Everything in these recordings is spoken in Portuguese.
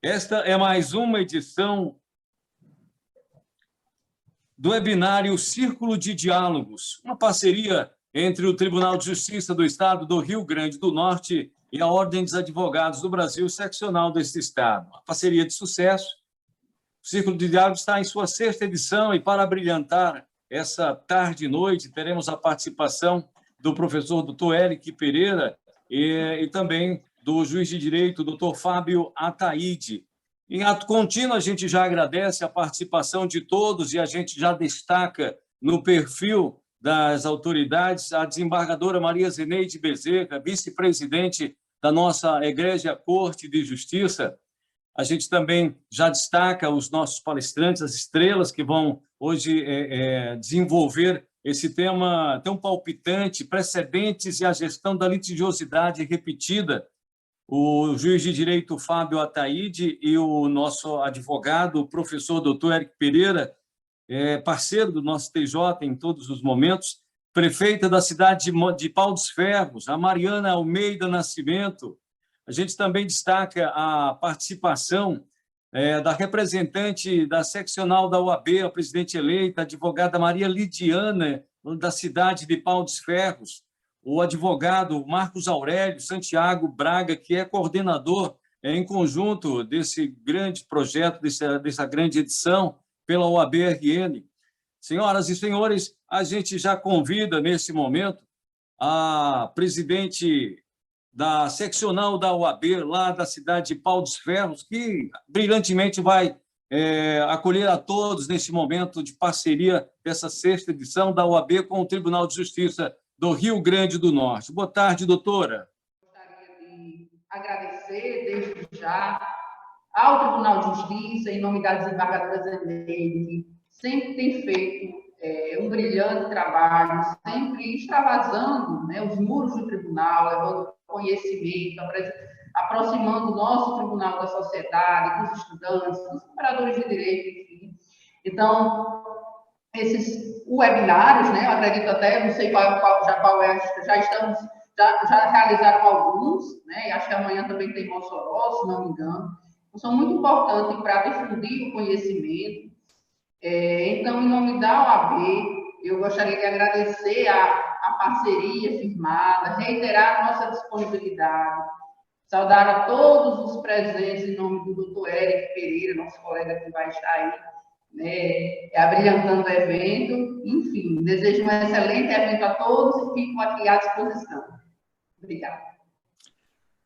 Esta é mais uma edição do webinário Círculo de Diálogos, uma parceria entre o Tribunal de Justiça do Estado do Rio Grande do Norte e a Ordem dos Advogados do Brasil, seccional deste Estado. Uma parceria de sucesso. O Círculo de Diálogos está em sua sexta edição e, para brilhantar essa tarde e noite, teremos a participação do professor Dr. Eric Pereira e também do juiz de direito, Dr. Fábio Ataíde. Em ato contínuo, a gente já agradece a participação de todos e a gente já destaca no perfil das autoridades a desembargadora Maria Zeneide Bezerra, vice-presidente da nossa Egrégia Corte de Justiça. A gente também já destaca os nossos palestrantes, as estrelas que vão hoje desenvolver esse tema tão palpitante, precedentes e a gestão da litigiosidade repetida. O juiz de direito Fábio Ataíde e o nosso advogado, o professor Dr. Eric Pereira, parceiro do nosso TJ em todos os momentos, prefeita da cidade de Pau dos Ferros, a Mariana Almeida Nascimento. A gente também destaca a participação da representante da seccional da OAB, a presidente eleita, a advogada Maria Lidiana, da cidade de Pau dos Ferros, o advogado Marcos Aurélio Santiago Braga, que é coordenador em conjunto desse grande projeto, dessa grande edição pela OAB-RN. Senhoras e senhores, a gente já convida, nesse momento, a presidente da seccional da OAB, lá da cidade de Pau dos Ferros, que brilhantemente vai acolher a todos nesse momento de parceria dessa sexta edição da OAB com o Tribunal de Justiça do Rio Grande do Norte. Boa tarde, doutora. Gostaria de agradecer, desde já, ao Tribunal de Justiça, em nome da desembargadora Zeneide, que sempre tem feito um brilhante trabalho, sempre extravasando, né, os muros do tribunal, levando conhecimento, aproximando o nosso tribunal da sociedade, dos estudantes, dos operadores de direito, enfim. Então, esses webinários, né, eu acredito até, não sei qual já realizaram alguns, né, e acho que amanhã também tem Mossoró, se não me engano. Então, são muito importantes para difundir o conhecimento. Então, em nome da OAB, eu gostaria de agradecer a parceria firmada, reiterar a nossa disponibilidade, saudar a todos os presentes em nome do Dr. Eric Pereira, nosso colega que vai estar aí, né, abrilhantando o evento. Enfim, desejo um excelente evento a todos e fico aqui à disposição. Obrigada.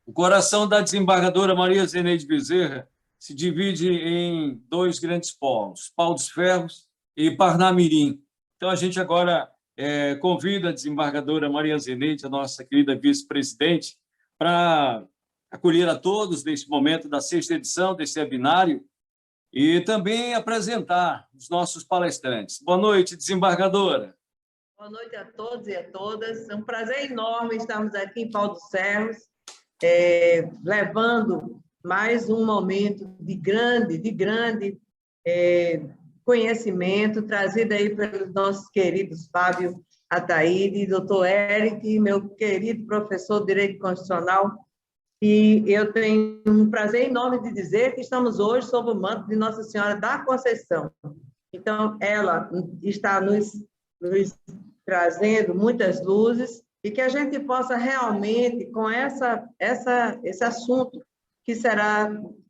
O coração da desembargadora Maria Zeneide Bezerra se divide em dois grandes polos, Pau dos Ferros e Parnamirim. Então, a gente agora convida a desembargadora Maria Zeneide, a nossa querida vice-presidente, para acolher a todos neste momento da sexta edição desse webinário e também apresentar os nossos palestrantes. Boa noite, desembargadora. Boa noite a todos e a todas. É um prazer enorme estarmos aqui em Pau dos Ferros, levando mais um momento de grande conhecimento, trazido aí pelos nossos queridos Fábio Ataíde, doutor Eric, meu querido professor de Direito Constitucional. E eu tenho um prazer enorme de dizer que estamos hoje sob o manto de Nossa Senhora da Conceição. Então, ela está nos trazendo muitas luzes e que a gente possa realmente, com esse assunto que será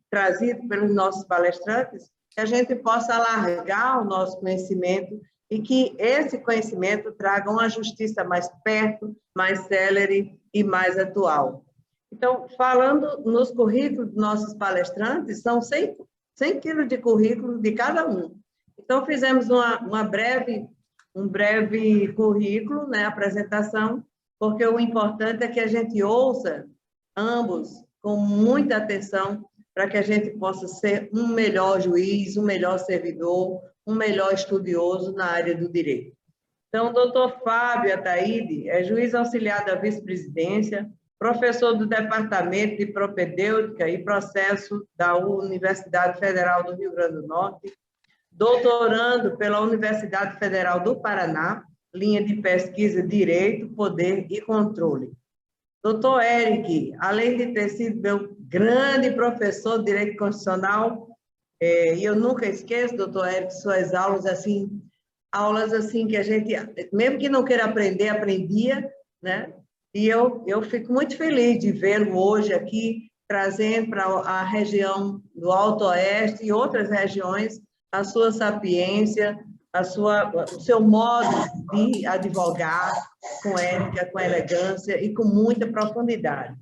trazido pelos nossos palestrantes, que a gente possa alargar o nosso conhecimento e que esse conhecimento traga uma justiça mais perto, mais célere e mais atual. Então, falando nos currículos dos nossos palestrantes, são 100 quilos de currículo de cada um. Então, fizemos um breve currículo, né, apresentação, porque o importante é que a gente ouça ambos com muita atenção para que a gente possa ser um melhor juiz, um melhor servidor, um melhor estudioso na área do direito. Então, o doutor Fábio Ataíde é juiz auxiliar da vice-presidência, professor do Departamento de Propedêutica e Processo da Universidade Federal do Rio Grande do Norte, doutorando pela Universidade Federal do Paraná, linha de pesquisa Direito, Poder e Controle. Doutor Eric, além de ter sido meu grande professor de Direito Constitucional, e eu nunca esqueço, doutor Eric, suas aulas assim que a gente, mesmo que não queira aprender, aprendia, né? E eu fico muito feliz de vê-lo hoje aqui, trazendo para a região do Alto Oeste e outras regiões a sua sapiência, o seu modo de advogar com ética, com elegância e com muita profundidade.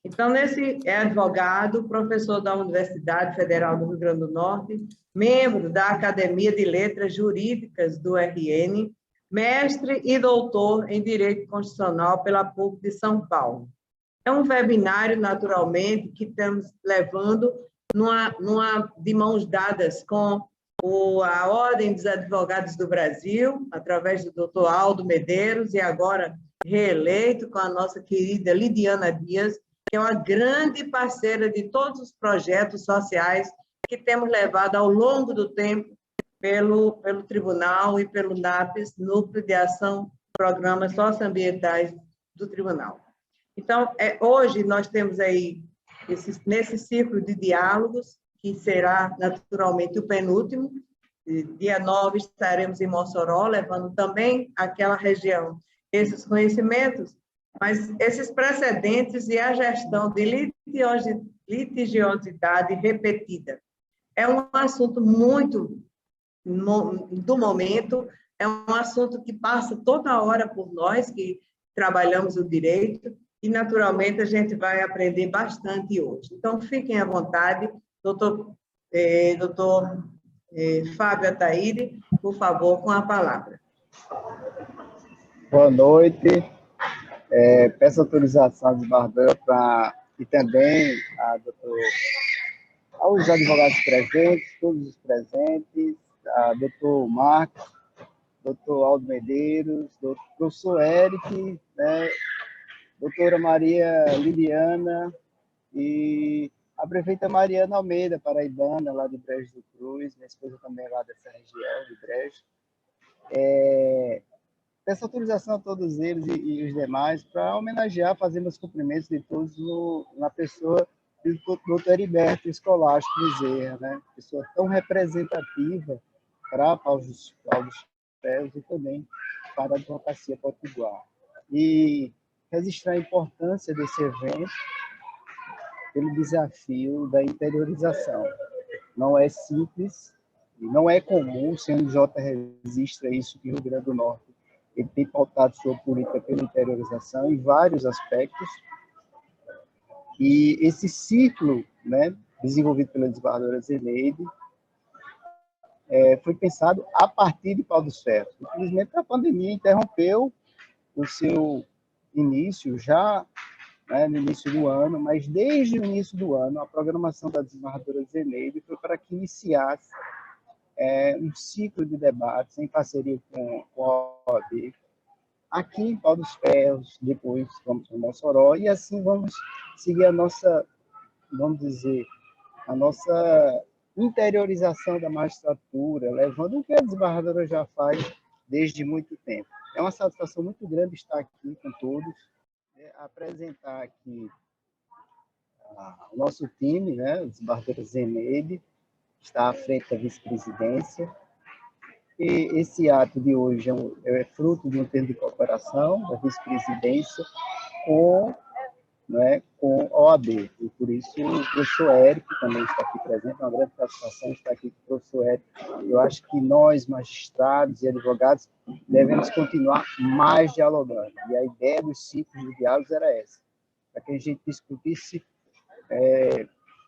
Então, é advogado, professor da Universidade Federal do Rio Grande do Norte, membro da Academia de Letras Jurídicas do RN, mestre e doutor em Direito Constitucional pela PUC de São Paulo. É um webinário, naturalmente, que estamos levando de mãos dadas com a Ordem dos Advogados do Brasil, através do doutor Aldo Medeiros, e agora reeleito com a nossa querida Lidiana Dias, que é uma grande parceira de todos os projetos sociais que temos levado ao longo do tempo pelo Tribunal e pelo NAPES, Núcleo de Ação Programas Socioambientais do Tribunal. Então, hoje nós temos aí, nesse ciclo de diálogos, que será naturalmente o penúltimo, dia 9 estaremos em Mossoró, levando também àquela região esses conhecimentos, mas esses precedentes e a gestão de litigiosidade repetida. É um assunto muito do momento, é um assunto que passa toda hora por nós, que trabalhamos o direito, e, naturalmente, a gente vai aprender bastante hoje. Então, fiquem à vontade. Doutor Fábio Ataíde, por favor, com a palavra. Boa noite. Peço autorização à desembargadora e também aos advogados presentes, todos os presentes, a doutor Marcos, doutor Aldo Medeiros, doutor professor Eric, né, doutora Maria Liliana e a prefeita Mariana Almeida, paraibana, lá de Brejo do Cruz, minha esposa também é lá dessa região, de Brejo. Peço autorização a todos eles e os demais para homenagear, fazer meus cumprimentos de todos na pessoa do Dr. Heriberto Escolástico Bezerra, né? Pessoa tão representativa para Pau dos Ferros e também para a advocacia potiguar. E registrar a importância desse evento pelo desafio da interiorização. Não é simples, não é comum, sendo o J registra isso que o Rio Grande do Norte ele tem pautado sua política pela interiorização em vários aspectos. E esse ciclo, né, desenvolvido pela desembargadora Zeneide, foi pensado a partir de Pau dos Ferros. Infelizmente, a pandemia interrompeu o seu início já, né, no início do ano, mas desde o início do ano, a programação da desembargadora Zeneide foi para que iniciasse um ciclo de debates em parceria com a OAB, aqui em Pau dos Ferros, depois vamos para Mossoró, e assim vamos seguir a nossa, vamos dizer, a nossa interiorização da magistratura, levando o que a desembargadora já faz desde muito tempo. É uma satisfação muito grande estar aqui com todos, apresentar aqui o nosso time, né, a desembargadora Zeneide, está à frente da vice-presidência. E esse ato de hoje é fruto de um termo de cooperação da vice-presidência com a OAB. E por isso o professor Eric também está aqui presente, é uma grande satisfação estar aqui com o professor Eric. Eu acho que nós, magistrados e advogados, devemos continuar mais dialogando. E a ideia dos ciclos de diálogos era essa, para que a gente discutisse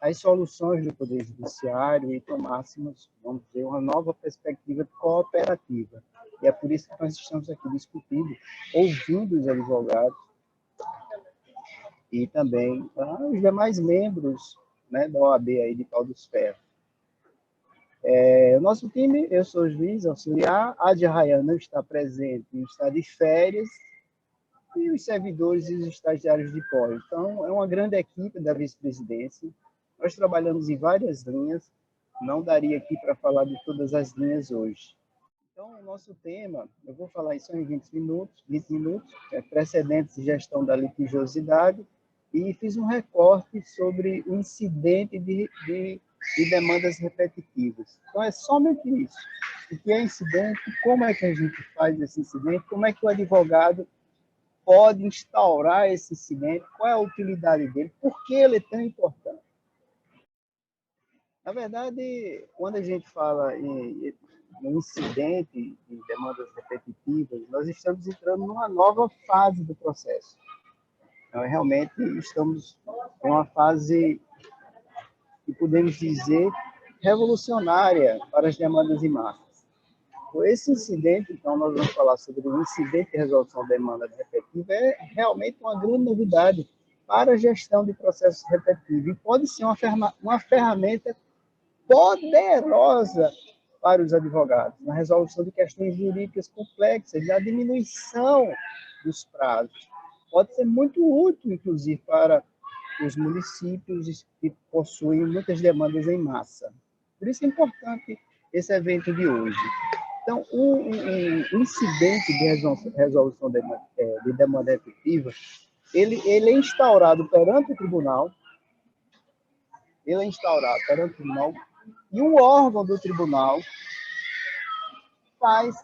as soluções do Poder Judiciário e tomássemos, vamos dizer, uma nova perspectiva cooperativa. E é por isso que nós estamos aqui discutindo, ouvindo os advogados e também os demais membros, né, da OAB aí de Pau dos Ferros. O nosso time, eu sou o juiz auxiliar, a Adia Rayan não está presente, está de férias, e os servidores e os estagiários de pós. Então, é uma grande equipe da vice-presidência. Nós trabalhamos em várias linhas, não daria aqui para falar de todas as linhas hoje. Então, o nosso tema, eu vou falar isso em 20 minutos, precedentes de gestão da litigiosidade, e fiz um recorte sobre o incidente de demandas repetitivas. Então, é somente isso. O que é incidente, como é que a gente faz esse incidente, como é que o advogado pode instaurar esse incidente, qual é a utilidade dele, por que ele é tão importante. Na verdade, quando a gente fala em incidente de demandas repetitivas, nós estamos entrando numa nova fase do processo. Então, realmente, estamos em uma fase que podemos dizer revolucionária para as demandas em massa. Esse incidente, então, nós vamos falar sobre o incidente de resolução de demanda repetitiva, é realmente uma grande novidade para a gestão de processos repetitivos e pode ser uma ferramenta poderosa para os advogados na resolução de questões jurídicas complexas, na diminuição dos prazos. Pode ser muito útil, inclusive, para os municípios que possuem muitas demandas em massa. Por isso é importante esse evento de hoje. Então, o incidente de resolução de demanda repetitiva, ele é instaurado perante o tribunal, e um órgão do tribunal faz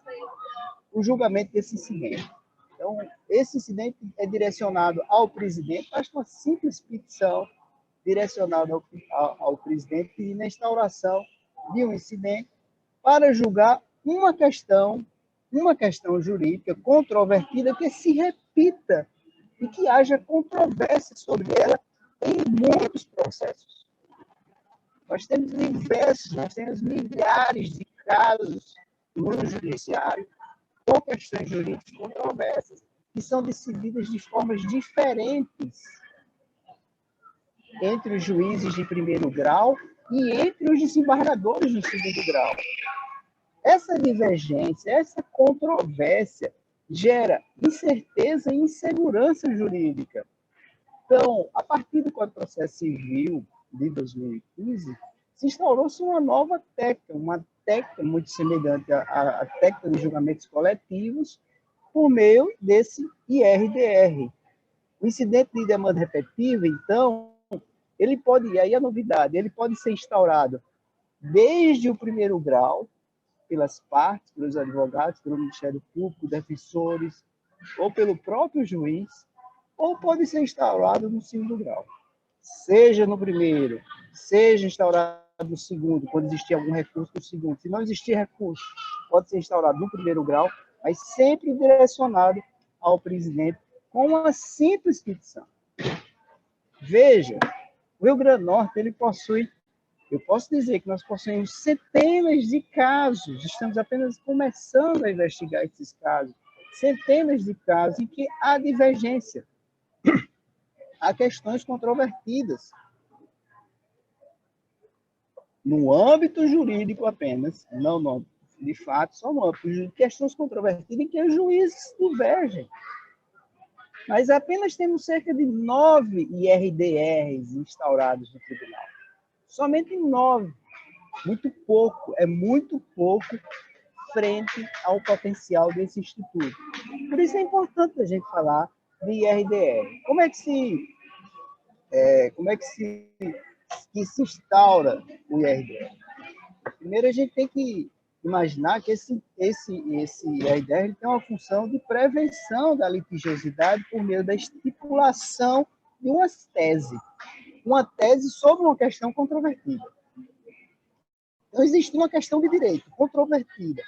o julgamento desse incidente. Então, esse incidente é direcionado ao presidente, basta uma simples petição direcionada ao presidente e na instauração de um incidente para julgar uma questão jurídica controvertida que se repita e que haja controvérsia sobre ela em muitos processos. Nós temos milhares de casos no judiciário com questões jurídicas controversas que são decididas de formas diferentes entre os juízes de primeiro grau e entre os desembargadores de segundo grau. Essa divergência, essa controvérsia gera incerteza e insegurança jurídica. Então, a partir do Código de Processo Civil de 2015, se instaurou-se uma nova técnica, uma técnica muito semelhante à técnica de julgamentos coletivos, por meio desse IRDR. O incidente de demanda repetitiva, então, ele pode, e aí a novidade, ele pode ser instaurado desde o primeiro grau, pelas partes, pelos advogados, pelo Ministério Público, defensores, ou pelo próprio juiz, ou pode ser instaurado no segundo grau. Seja no primeiro, seja instaurado no segundo, quando existir algum recurso no segundo. Se não existir recurso, pode ser instaurado no primeiro grau, mas sempre direcionado ao presidente com uma simples petição. Veja, o Rio Grande do Norte, ele possui, eu posso dizer que nós possuímos centenas de casos, estamos apenas começando a investigar esses casos, centenas de casos em que há divergência, há questões controvertidas. No âmbito jurídico apenas, não no âmbito de fato, só no âmbito de questões controvertidas em que os juízes divergem. Mas apenas temos cerca de 9 IRDRs instaurados no tribunal. Somente 9. Muito pouco, é muito pouco frente ao potencial desse instituto. Por isso é importante a gente falar de IRDR. Como é que se instaura o IRDR? Primeiro, a gente tem que imaginar que esse IRDR tem uma função de prevenção da litigiosidade por meio da estipulação de uma tese sobre uma questão controvertida. Então, existe uma questão de direito controvertida.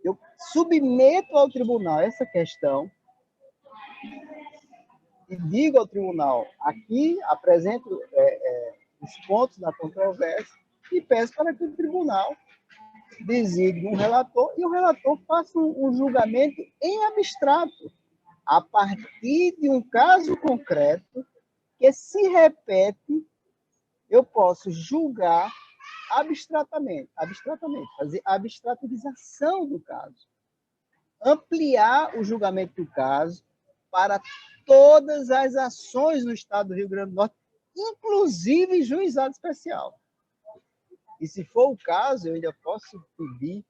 Eu submeto ao tribunal essa questão e digo ao tribunal, aqui apresento os pontos da controvérsia e peço para que o tribunal designe um relator e o relator faça um julgamento em abstrato, a partir de um caso concreto que se repete, eu posso julgar abstratamente, fazer a abstrativização do caso, ampliar o julgamento do caso para todas as ações no estado do Rio Grande do Norte, inclusive juizado especial. E se for o caso, eu ainda posso pedir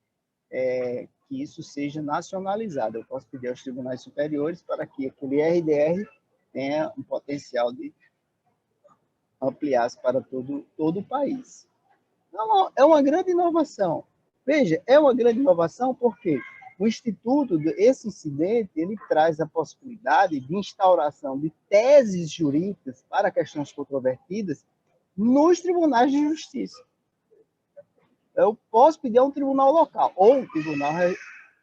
que isso seja nacionalizado. Eu posso pedir aos tribunais superiores para que aquele RDR tenha um potencial de ampliar-se para todo o país. Não, é uma grande inovação. Veja, é uma grande inovação porque o Instituto, esse incidente, ele traz a possibilidade de instauração de teses jurídicas para questões controvertidas nos tribunais de justiça. Eu posso pedir a um tribunal local ou um tribunal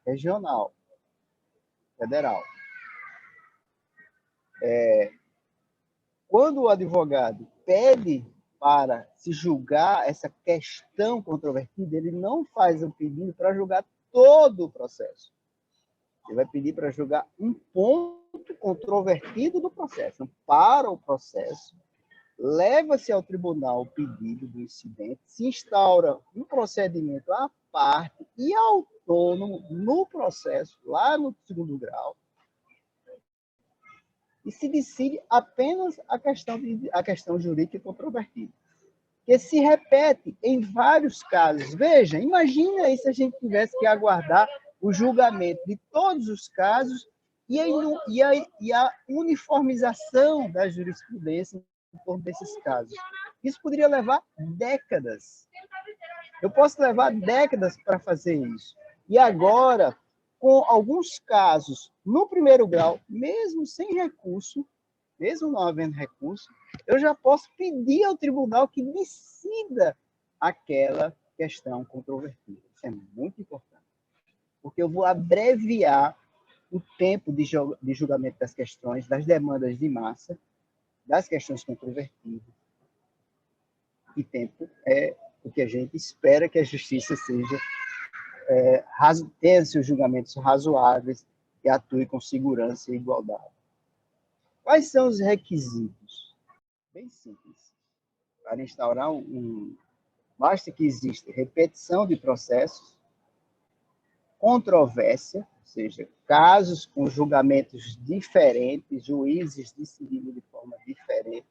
regional, federal. Quando o advogado pede para se julgar essa questão controvertida, ele não faz um pedido para julgar todo o processo. Ele vai pedir para julgar um ponto controvertido do processo. Então, para o processo, leva-se ao tribunal o pedido do incidente, se instaura um procedimento à parte e autônomo no processo, lá no segundo grau, e se decide apenas a questão jurídica controvertida, que se repete em vários casos. Veja, imagina aí se a gente tivesse que aguardar o julgamento de todos os casos e a uniformização da jurisprudência em torno desses casos. Isso poderia levar décadas. Eu posso levar décadas para fazer isso. E agora, com alguns casos no primeiro grau, mesmo sem recurso, mesmo não havendo recurso, eu já posso pedir ao tribunal que decida aquela questão controvertida. Isso é muito importante, porque eu vou abreviar o tempo de julgamento das questões, das demandas de massa, das questões controvertidas. E tempo é o que a gente espera que a justiça seja, tenha seus julgamentos razoáveis e atue com segurança e igualdade. Quais são os requisitos? Bem simples. Para instaurar basta que exista repetição de processos, controvérsia, ou seja, casos com julgamentos diferentes, juízes decidindo de forma diferente,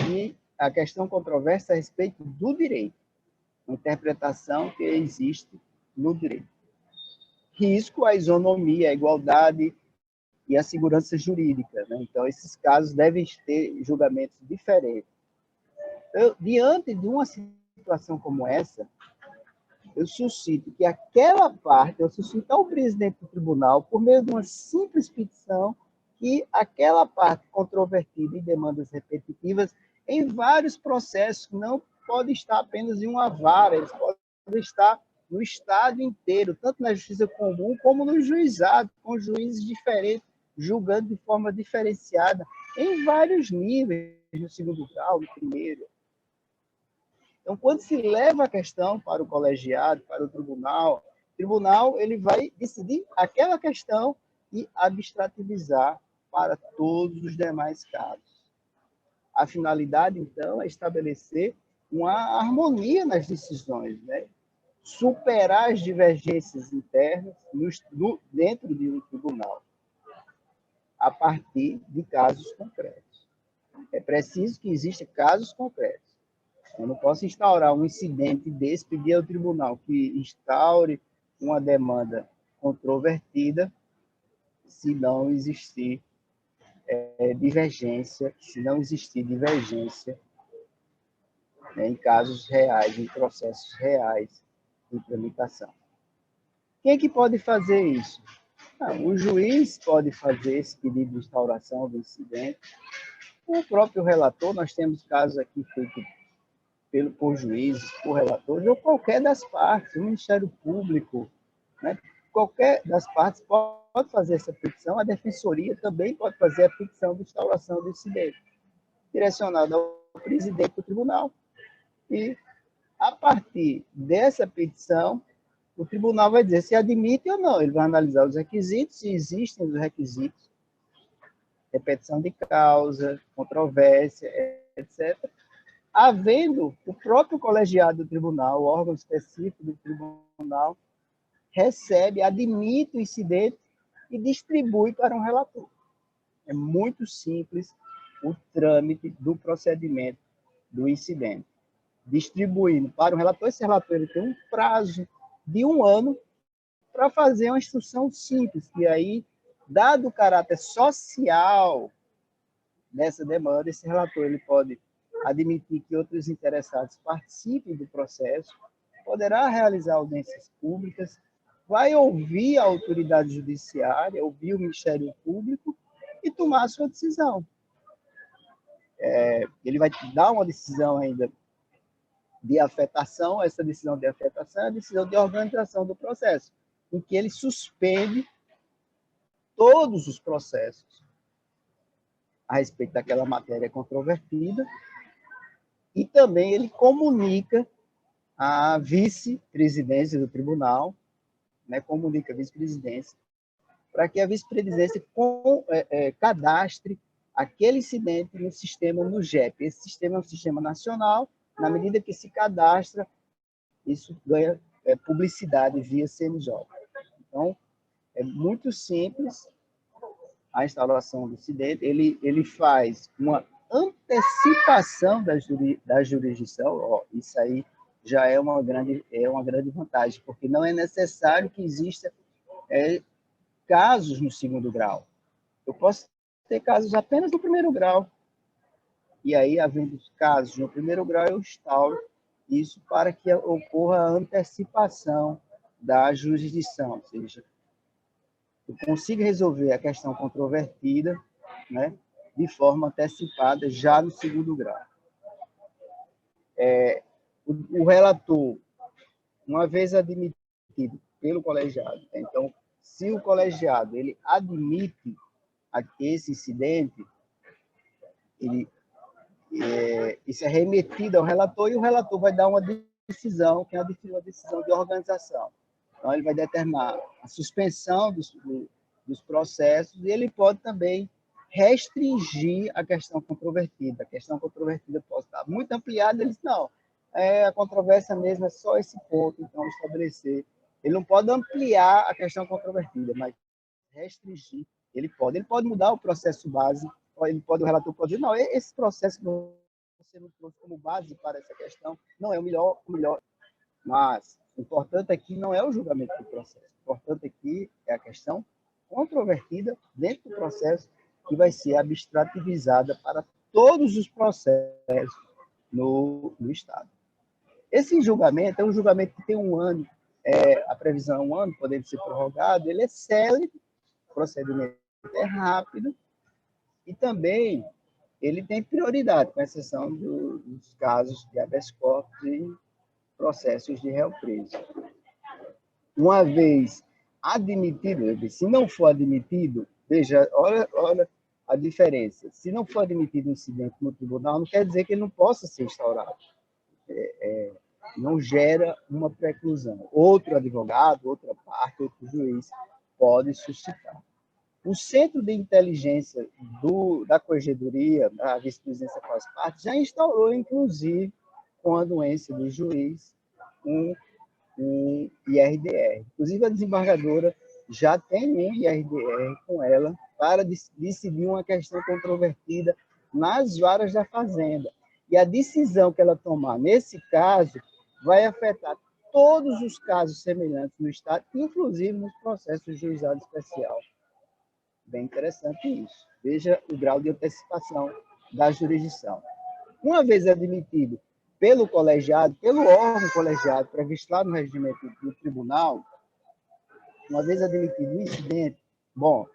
e a questão controversa a respeito do direito, a interpretação que existe no direito. Risco à isonomia, à igualdade e à segurança jurídica, né? Então, esses casos devem ter julgamentos diferentes. Diante de uma situação como essa, eu suscito que aquela parte, eu suscito ao presidente do tribunal, por meio de uma simples petição, que aquela parte controvertida e demandas repetitivas, em vários processos, não pode estar apenas em uma vara, eles podem estar no Estado inteiro, tanto na justiça comum como no juizado, com juízes diferentes, julgando de forma diferenciada, em vários níveis, no segundo grau, no primeiro. Então, quando se leva a questão para o colegiado, para o tribunal ele vai decidir aquela questão e abstrativizar para todos os demais casos. A finalidade, então, é estabelecer uma harmonia nas decisões, né? Superar as divergências internas dentro de um tribunal, a partir de casos concretos. É preciso que existam casos concretos. Eu não posso instaurar um incidente desse, pedir ao tribunal que instaure uma demanda controvertida se não existir divergência, né, em casos reais, em processos reais de tramitação. Quem é que pode fazer isso? O juiz pode fazer esse pedido de instauração do incidente. O próprio relator, nós temos casos aqui feitos por juízes, por relatores, ou qualquer das partes, o Ministério Público, né? Qualquer das partes pode fazer essa petição, a Defensoria também pode fazer a petição de instauração do incidente, direcionada ao presidente do tribunal. E, a partir dessa petição, o tribunal vai dizer se admite ou não. Ele vai analisar os requisitos, se existem os requisitos, repetição de causa, controvérsia, etc. Havendo o próprio colegiado do tribunal, o órgão específico do tribunal, recebe, admite o incidente e distribui para um relator. É muito simples o trâmite do procedimento do incidente. Distribuindo para o relator, esse relator ele tem um prazo de 1 ano para fazer uma instrução simples, e aí, dado o caráter social dessa demanda, esse relator ele pode admitir que outros interessados participem do processo, poderá realizar audiências públicas, vai ouvir a autoridade judiciária, ouvir o Ministério Público e tomar a sua decisão. Ele vai dar uma decisão ainda de afetação, essa decisão de afetação é a decisão de organização do processo, em que ele suspende todos os processos a respeito daquela matéria controvertida e também ele comunica a vice-presidência do tribunal, né, comunica a vice-presidência, para que a vice-presidência cadastre aquele incidente no sistema no GEP. Esse sistema é um sistema nacional, na medida que se cadastra, isso ganha publicidade via CNJ. Então, é muito simples a instauração do incidente, ele faz uma antecipação da jurisdição, isso aí já é uma grande vantagem, porque não é necessário que exista casos no segundo grau. Eu posso ter casos apenas no primeiro grau, e aí, havendo casos no primeiro grau, eu instauro isso para que ocorra a antecipação da jurisdição, ou seja, eu consigo resolver a questão controvertida, né, de forma antecipada, já no segundo grau. O relator, uma vez admitido pelo colegiado, então, se o colegiado ele admite esse incidente, isso é remetido ao relator e o relator vai dar uma decisão, que é uma decisão de organização. Então, ele vai determinar a suspensão dos processos e ele pode também restringir a questão controvertida. A questão controvertida pode estar muito ampliada, ele diz, não, a controvérsia mesmo é só esse ponto, então estabelecer. Ele não pode ampliar a questão controvertida, mas restringir, ele pode mudar o processo base, o relator pode dizer, não, esse processo que você não trouxe como base para essa questão não é o melhor, mas o importante aqui não é o julgamento do processo, o importante aqui é a questão controvertida dentro do processo que vai ser abstrativizada para todos os processos no Estado. Esse julgamento é um julgamento que tem 1 ano, a previsão é 1 ano, podendo ser prorrogado, ele é célere, o procedimento é rápido e também ele tem prioridade, com exceção dos casos de habeas corpus e processos de réu preso. Uma vez admitido, se não for admitido, veja, olha a diferença. Se não for admitido um incidente no tribunal, não quer dizer que ele não possa ser instaurado. Não gera uma preclusão. Outro advogado, outra parte, outro juiz pode suscitar. O Centro de Inteligência da Corregedoria, da vice-presidência faz parte, já instaurou, inclusive, com a anuência do juiz, um IRDR. Inclusive, a desembargadora já tem um IRDR com ela para decidir uma questão controvertida nas varas da Fazenda. E a decisão que ela tomar nesse caso vai afetar todos os casos semelhantes no Estado, inclusive nos processos de juizado especial. Bem interessante isso. Veja o grau de antecipação da jurisdição. Uma vez admitido pelo colegiado, pelo órgão colegiado, previsto lá no regimento do tribunal, uma vez admitido o incidente,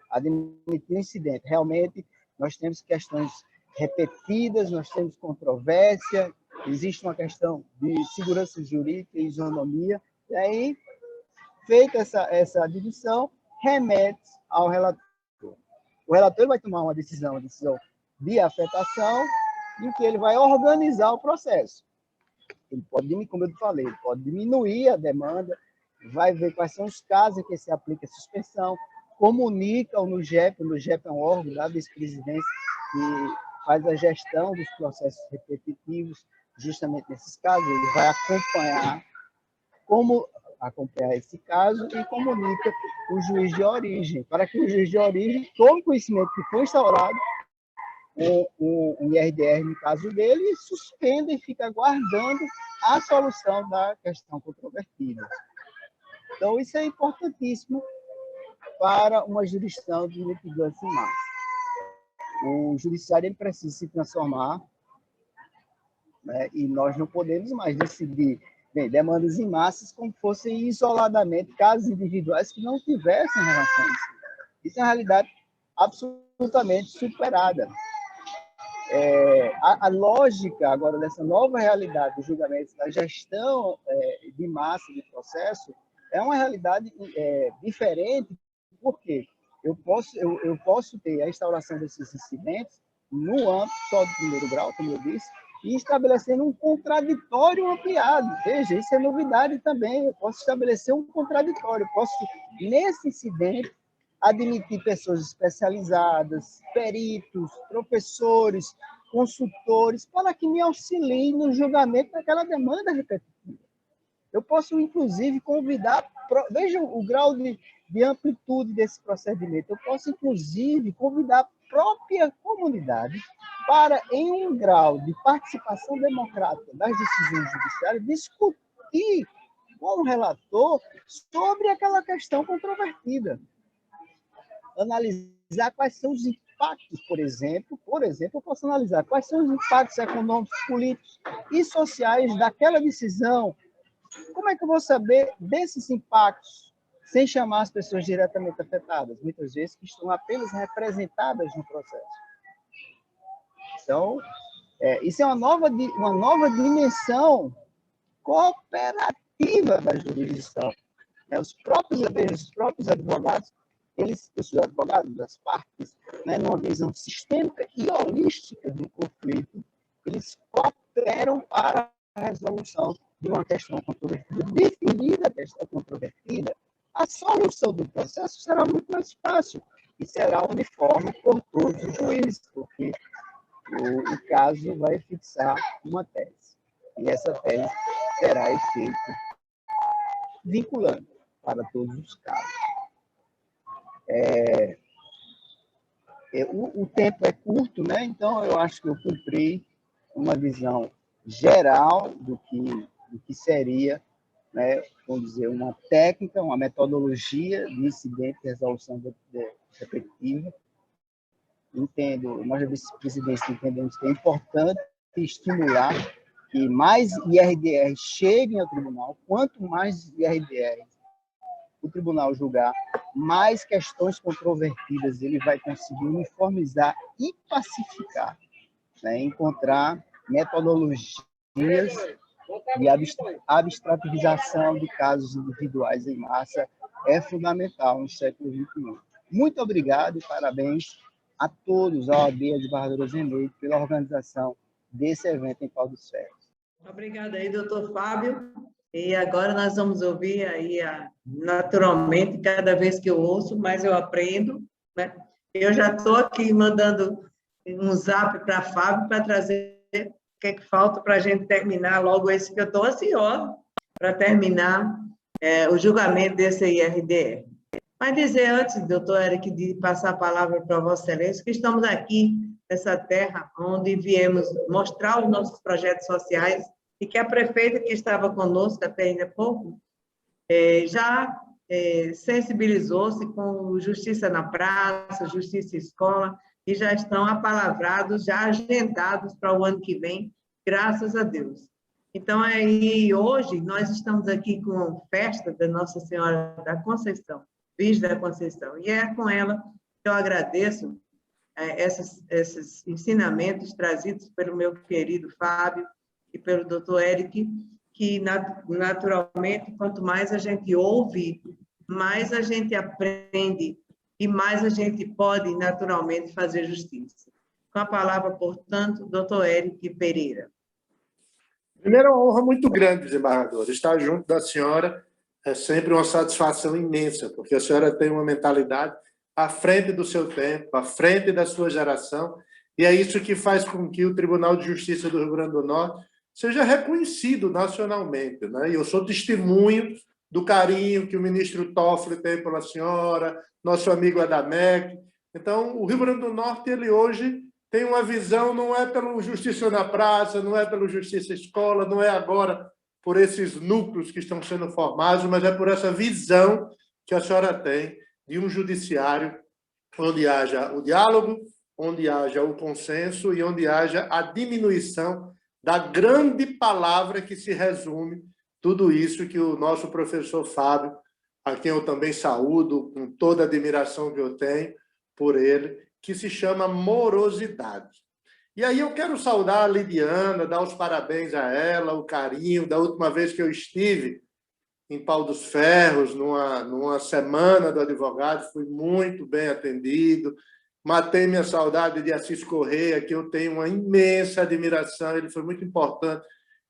admitir o incidente, realmente nós temos questões repetidas, nós temos controvérsia, existe uma questão de segurança jurídica e isonomia, e aí, feita essa admissão, remete ao relator. O relator vai tomar uma decisão de afetação, em que ele vai organizar o processo. Ele pode, como eu falei, ele pode diminuir a demanda, vai ver quais são os casos em que se aplica a suspensão, comunica no GEP, o GEP é um órgão da vice-presidência que faz a gestão dos processos repetitivos, justamente nesses casos, ele vai acompanhar esse caso e comunica o juiz de origem, para que o juiz de origem tome conhecimento que foi instaurado um IRDR no caso dele e suspenda e fica aguardando a solução da questão controvertida. Então, isso é importantíssimo para uma jurisdição de litigância em massa. O judiciário ele precisa se transformar, né? E nós não podemos mais decidir demandas em massas como fossem isoladamente casos individuais que não tivessem relações. Isso é uma realidade absolutamente superada. A lógica agora dessa nova realidade dos julgamentos, da gestão de massa de processo, é uma realidade diferente, porque eu posso ter a instauração desses incidentes no âmbito só do primeiro grau, como eu disse, e estabelecendo um contraditório ampliado. Veja, isso é novidade também. Eu posso estabelecer um contraditório. Eu posso, nesse incidente, admitir pessoas especializadas, peritos, professores, consultores, para que me auxiliem no julgamento daquela demanda repetitiva. Eu posso, inclusive, convidar... Veja o grau de amplitude desse procedimento. Eu posso, inclusive, convidar a própria comunidade para, em um grau de participação democrática das decisões judiciárias, discutir com o relator sobre aquela questão controvertida. Analisar quais são os impactos, por exemplo, eu posso analisar quais são os impactos econômicos, políticos e sociais daquela decisão. Como é que eu vou saber desses impactos sem chamar as pessoas diretamente afetadas, muitas vezes que estão apenas representadas no processo? Então, isso é uma nova dimensão cooperativa da jurisdição. Os próprios advogados, os advogados das partes, numa visão sistêmica e holística do conflito, eles cooperam para a resolução de uma questão controvertida. Definida a questão controvertida, a solução do processo será muito mais fácil e será uniforme por todos os juízes, porque o caso vai fixar uma tese. E essa tese terá efeito vinculante para todos os casos. O tempo é curto, né? Então eu acho que eu cumpri uma visão geral do que seria, né, vamos dizer, uma técnica, uma metodologia de incidente de resolução repetitiva. Nós, da vice-presidência, entendemos que é importante estimular que mais IRDR cheguem ao tribunal. Quanto mais IRDR o tribunal julgar, mais questões controvertidas ele vai conseguir uniformizar e pacificar, né? Encontrar metodologias de abstrativização de casos individuais em massa é fundamental no século XXI. Muito obrigado e parabéns a todos, a OAB de Barra do Rosemary, pela organização desse evento em Pau dos Ferros. Obrigada aí, doutor Fábio. E agora nós vamos ouvir aí, naturalmente, cada vez que eu ouço, mais eu aprendo, né? Eu já estou aqui mandando um zap para Fábio para trazer o que é que falta para a gente terminar logo esse, que eu estou ansiosa para terminar o julgamento desse IRDR. Mas dizer antes, doutor Eric, de passar a palavra para Vossa Excelência, que estamos aqui nessa terra onde viemos mostrar os nossos projetos sociais e que a prefeita que estava conosco até ainda há pouco já sensibilizou-se com Justiça na Praça, Justiça Escola, e já estão apalavrados, já agendados para o ano que vem, graças a Deus. Então, aí, hoje, nós estamos aqui com a festa da Nossa Senhora da Conceição, Virgem da Conceição, e é com ela que eu agradeço esses ensinamentos trazidos pelo meu querido Fábio e pelo doutor Eric, que, naturalmente, quanto mais a gente ouve, mais a gente aprende e mais a gente pode, naturalmente, fazer justiça. Com a palavra, portanto, doutor Eric Pereira. Primeiro, é uma honra muito grande, desembargador. Estar junto da senhora é sempre uma satisfação imensa, porque a senhora tem uma mentalidade à frente do seu tempo, à frente da sua geração, e é isso que faz com que o Tribunal de Justiça do Rio Grande do Norte seja reconhecido nacionalmente, né? E eu sou testemunho do carinho que o ministro Toffoli tem pela senhora, nosso amigo Adamec. Então, o Rio Grande do Norte, ele hoje tem uma visão, não é pelo Justiça na Praça, não é pelo Justiça Escola, não é agora por esses núcleos que estão sendo formados, mas é por essa visão que a senhora tem de um judiciário onde haja o diálogo, onde haja o consenso e onde haja a diminuição da grande palavra que se resume tudo isso que o nosso professor Fábio, a quem eu também saúdo, com toda a admiração que eu tenho por ele, que se chama morosidade. E aí eu quero saudar a Lidiana, dar os parabéns a ela, o carinho. Da última vez que eu estive em Pau dos Ferros, numa semana do advogado, fui muito bem atendido. Matei minha saudade de Assis Correia, que eu tenho uma imensa admiração. Ele foi muito importante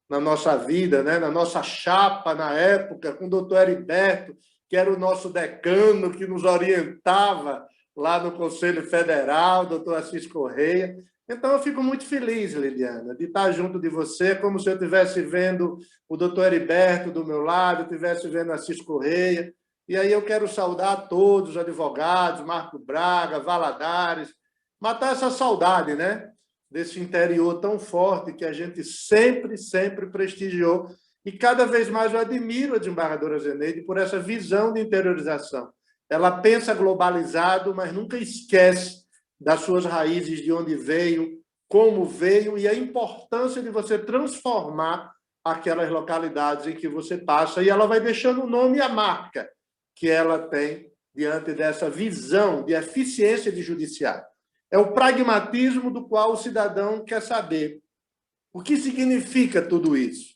na nossa vida, né? Na nossa chapa, na época, com o doutor Heriberto, que era o nosso decano, que nos orientava lá no Conselho Federal, doutor Assis Correia. Então, eu fico muito feliz, Liliana, de estar junto de você, como se eu estivesse vendo o doutor Heriberto do meu lado, estivesse vendo Assis Correia. E aí eu quero saudar a todos os advogados, Marco Braga, Valadares, matar essa saudade, né? Desse interior tão forte que a gente sempre, sempre prestigiou. E cada vez mais eu admiro a desembargadora Zeneide por essa visão de interiorização. Ela pensa globalizado, mas nunca esquece das suas raízes, de onde veio, como veio, e a importância de você transformar aquelas localidades em que você passa. E ela vai deixando o nome e a marca que ela tem diante dessa visão de eficiência de judiciário. É o pragmatismo do qual o cidadão quer saber o que significa tudo isso.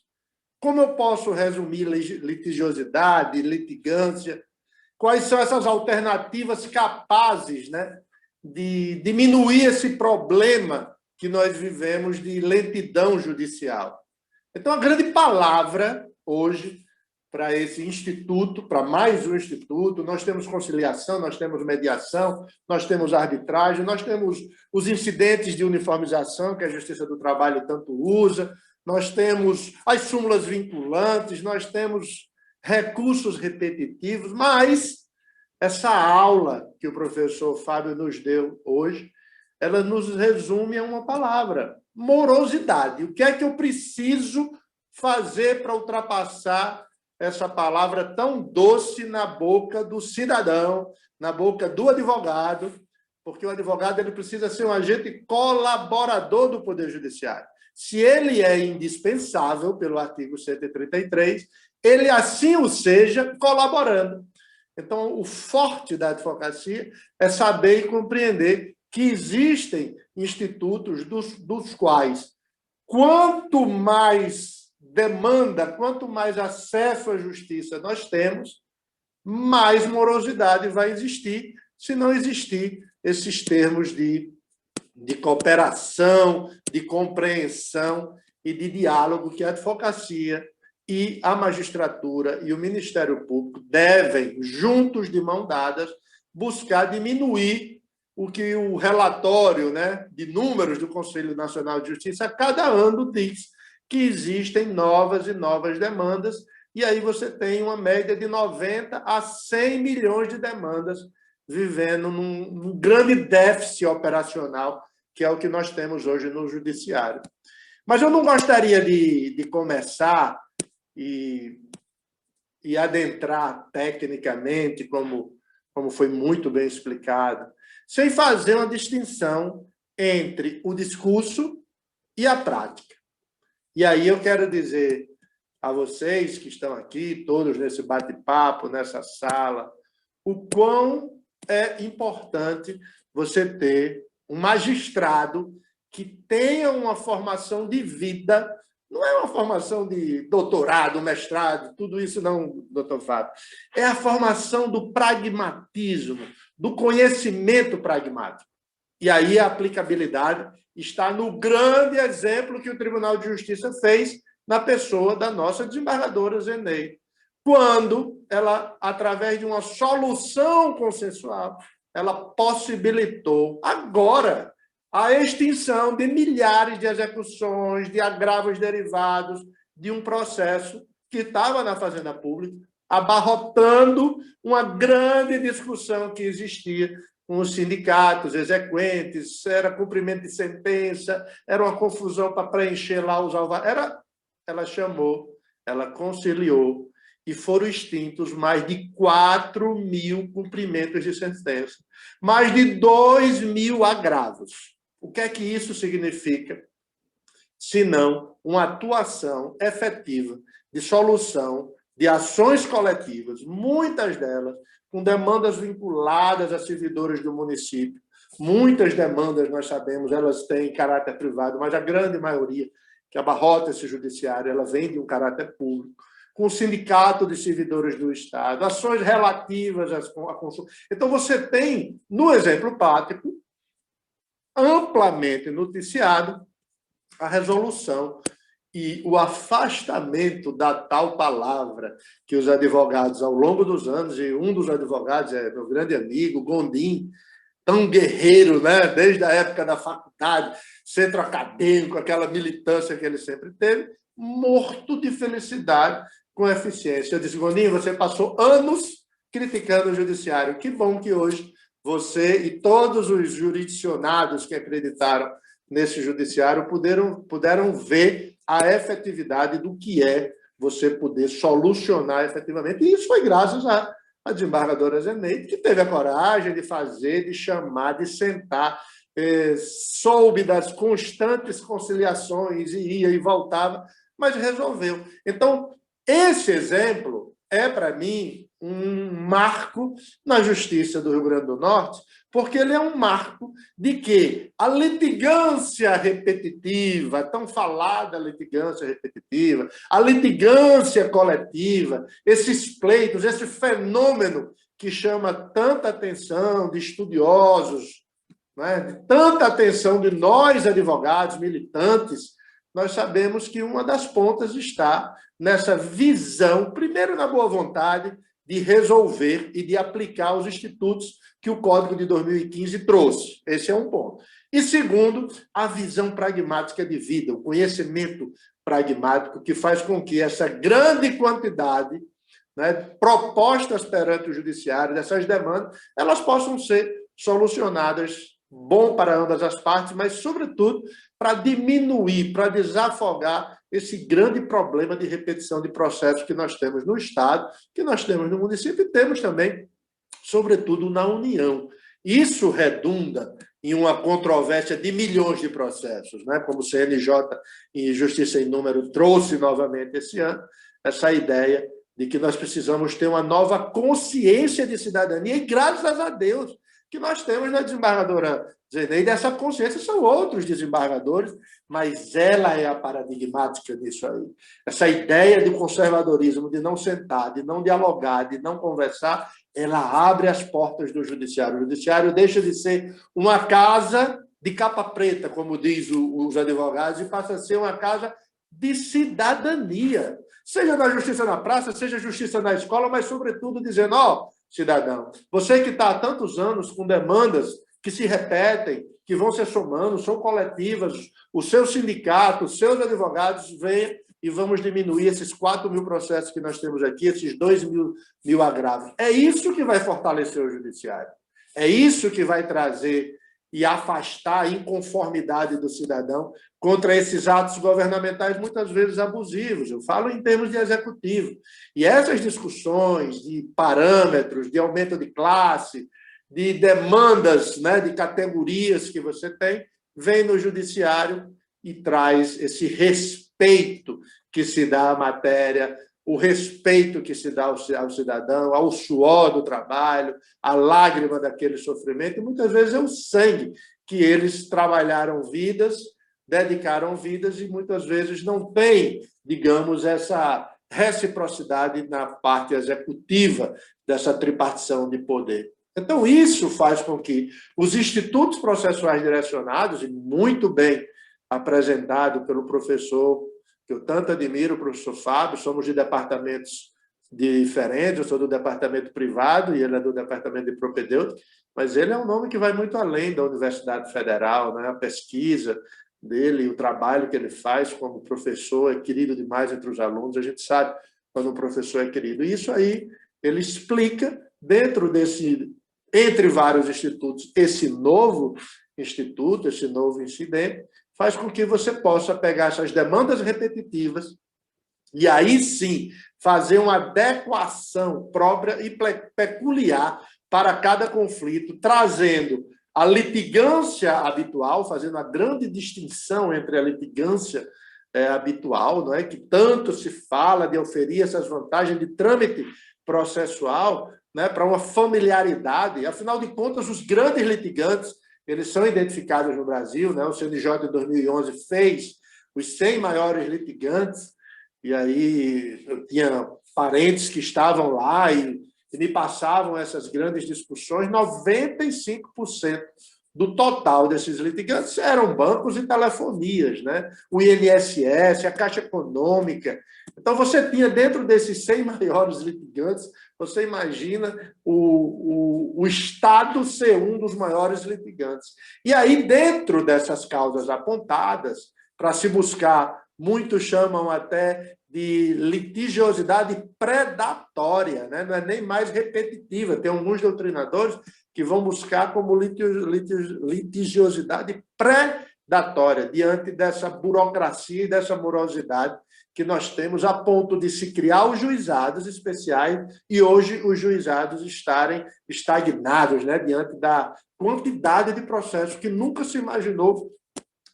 Como eu posso resumir litigiosidade, litigância? Quais são essas alternativas capazes, né, de diminuir esse problema que nós vivemos de lentidão judicial? Então, a grande palavra hoje para esse instituto, para mais um instituto, nós temos conciliação, nós temos mediação, nós temos arbitragem, nós temos os incidentes de uniformização que a Justiça do Trabalho tanto usa, nós temos as súmulas vinculantes, nós temos recursos repetitivos, mas essa aula que o professor Fábio nos deu hoje, ela nos resume a uma palavra: morosidade. O que é que eu preciso fazer para ultrapassar essa palavra tão doce na boca do cidadão, na boca do advogado? Porque o advogado ele precisa ser um agente colaborador do Poder Judiciário. Se ele é indispensável pelo artigo 133, ele assim o seja colaborando. Então, o forte da advocacia é saber e compreender que existem institutos dos quais, quanto mais demanda, quanto mais acesso à justiça nós temos, mais morosidade vai existir, se não existir esses termos de cooperação, de compreensão e de diálogo que a advocacia e a magistratura e o Ministério Público devem, juntos de mão dadas, buscar diminuir o que o relatório, né, de números do Conselho Nacional de Justiça a cada ano diz, que existem novas e novas demandas, e aí você tem uma média de 90 a 100 milhões de demandas vivendo num grande déficit operacional, que é o que nós temos hoje no Judiciário. Mas eu não gostaria de começar e adentrar tecnicamente, como foi muito bem explicado, sem fazer uma distinção entre o discurso e a prática. E aí eu quero dizer a vocês que estão aqui, todos nesse bate-papo, nessa sala, o quão é importante você ter um magistrado que tenha uma formação de vida. Não é uma formação de doutorado, mestrado, tudo isso não, doutor Fábio. É a formação do pragmatismo, do conhecimento pragmático. E aí a aplicabilidade está no grande exemplo que o Tribunal de Justiça fez na pessoa da nossa desembargadora Zeneide, quando ela, através de uma solução consensual, ela possibilitou agora a extinção de milhares de execuções, de agravos derivados de um processo que estava na Fazenda Pública, abarrotando uma grande discussão que existia com os sindicatos exequentes, era cumprimento de sentença, era uma confusão para preencher lá os alvarás. Ela chamou ela conciliou e foram extintos mais de 4.000 cumprimentos de sentença, mais de 2.000 agravos. O que é que isso significa? Senão uma atuação efetiva de solução de ações coletivas, muitas delas com demandas vinculadas a servidores do município. Muitas demandas, nós sabemos, elas têm caráter privado, mas a grande maioria que abarrota esse judiciário, ela vem de um caráter público, com o sindicato de servidores do Estado, ações relativas à consulta. Então, você tem, no exemplo prático, amplamente noticiado a resolução e o afastamento da tal palavra que os advogados, ao longo dos anos, e um dos advogados é meu grande amigo, Gondim, tão guerreiro, né? Desde a época da faculdade, centro acadêmico, aquela militância que ele sempre teve, morto de felicidade com eficiência. Eu disse, Gondim, você passou anos criticando o judiciário. Que bom que hoje você e todos os jurisdicionados que acreditaram nesse judiciário puderam ver a efetividade do que é você poder solucionar efetivamente. E isso foi graças à desembargadora Zeneide, que teve a coragem de fazer, de chamar, de sentar, soube das constantes conciliações, e ia e voltava, mas resolveu. Então, esse exemplo é, para mim, um marco na Justiça do Rio Grande do Norte, porque ele é um marco de que a litigância repetitiva, tão falada litigância repetitiva, a litigância coletiva, esses pleitos, esse fenômeno que chama tanta atenção de estudiosos, né, de tanta atenção de nós, advogados, militantes, nós sabemos que uma das pontas está nessa visão, primeiro na boa vontade, de resolver e de aplicar os institutos que o Código de 2015 trouxe. Esse é um ponto. E segundo, a visão pragmática de vida, o conhecimento pragmático que faz com que essa grande quantidade, né, propostas perante o judiciário, dessas demandas, elas possam ser solucionadas, bom para ambas as partes, mas, sobretudo, para diminuir, para desafogar esse grande problema de repetição de processos que nós temos no Estado, que nós temos no município e temos também, sobretudo, na União. Isso redunda em uma controvérsia de milhões de processos, né? Como o CNJ e Justiça em Número trouxe novamente esse ano, essa ideia de que nós precisamos ter uma nova consciência de cidadania, e graças a Deus que nós temos na desembargadora Zeneide, essa consciência são outros desembargadores, mas ela é a paradigmática disso aí. Essa ideia de conservadorismo, de não sentar, de não dialogar, de não conversar, ela abre as portas do judiciário. O judiciário deixa de ser uma casa de capa preta, como diz os advogados, e passa a ser uma casa de cidadania. Seja na justiça na praça, seja justiça na escola, mas, sobretudo, dizendo, ó, cidadão, você que está há tantos anos com demandas que se repetem, que vão se somando, são coletivas, o seu sindicato, os seus advogados, venham e vamos diminuir esses 4.000 processos que nós temos aqui, esses 2.000 agravos. É isso que vai fortalecer o judiciário. É isso que vai trazer e afastar a inconformidade do cidadão contra esses atos governamentais muitas vezes abusivos. Eu falo em termos de executivo. E essas discussões de parâmetros, de aumento de classe, de demandas, né, de categorias que você tem, vem no judiciário e traz esse respeito que se dá à matéria, o respeito que se dá ao cidadão, ao suor do trabalho, à lágrima daquele sofrimento, e muitas vezes é o sangue que eles trabalharam vidas, dedicaram vidas, e muitas vezes não tem, digamos, essa reciprocidade na parte executiva dessa tripartição de poder. Então, isso faz com que os institutos processuais direcionados, e muito bem apresentado pelo professor, que eu tanto admiro, o professor Fábio, somos de departamentos diferentes, eu sou do departamento privado e ele é do departamento de propedêutica, mas ele é um nome que vai muito além da Universidade Federal, né? A pesquisa dele, o trabalho que ele faz como professor é querido demais entre os alunos, a gente sabe quando o professor é querido. E isso aí, ele explica, dentro desse, entre vários institutos, esse novo instituto, esse novo incidente, faz com que você possa pegar essas demandas repetitivas E aí sim, fazer uma adequação própria e peculiar para cada conflito, trazendo a litigância habitual, fazendo a grande distinção entre a litigância habitual, não é, que tanto se fala de oferir essas vantagens de trâmite processual, né, para uma familiaridade. Afinal de contas, os grandes litigantes, eles são identificados no Brasil, né? O CNJ em 2011 fez os 100 maiores litigantes, e aí eu tinha parentes que estavam lá e me passavam essas grandes discussões. 95% do total desses litigantes eram bancos e telefonias, né? O INSS, a Caixa Econômica. Então, você tinha dentro desses 100 maiores litigantes, você imagina o Estado ser um dos maiores litigantes. E aí, dentro dessas causas apontadas, para se buscar, muitos chamam até de litigiosidade predatória, né? Não é nem mais repetitiva. Tem alguns doutrinadores que vão buscar como litigiosidade predatória, diante dessa burocracia e dessa morosidade que nós temos, a ponto de se criar os juizados especiais e hoje os juizados estarem estagnados, né? Diante da quantidade de processos que nunca se imaginou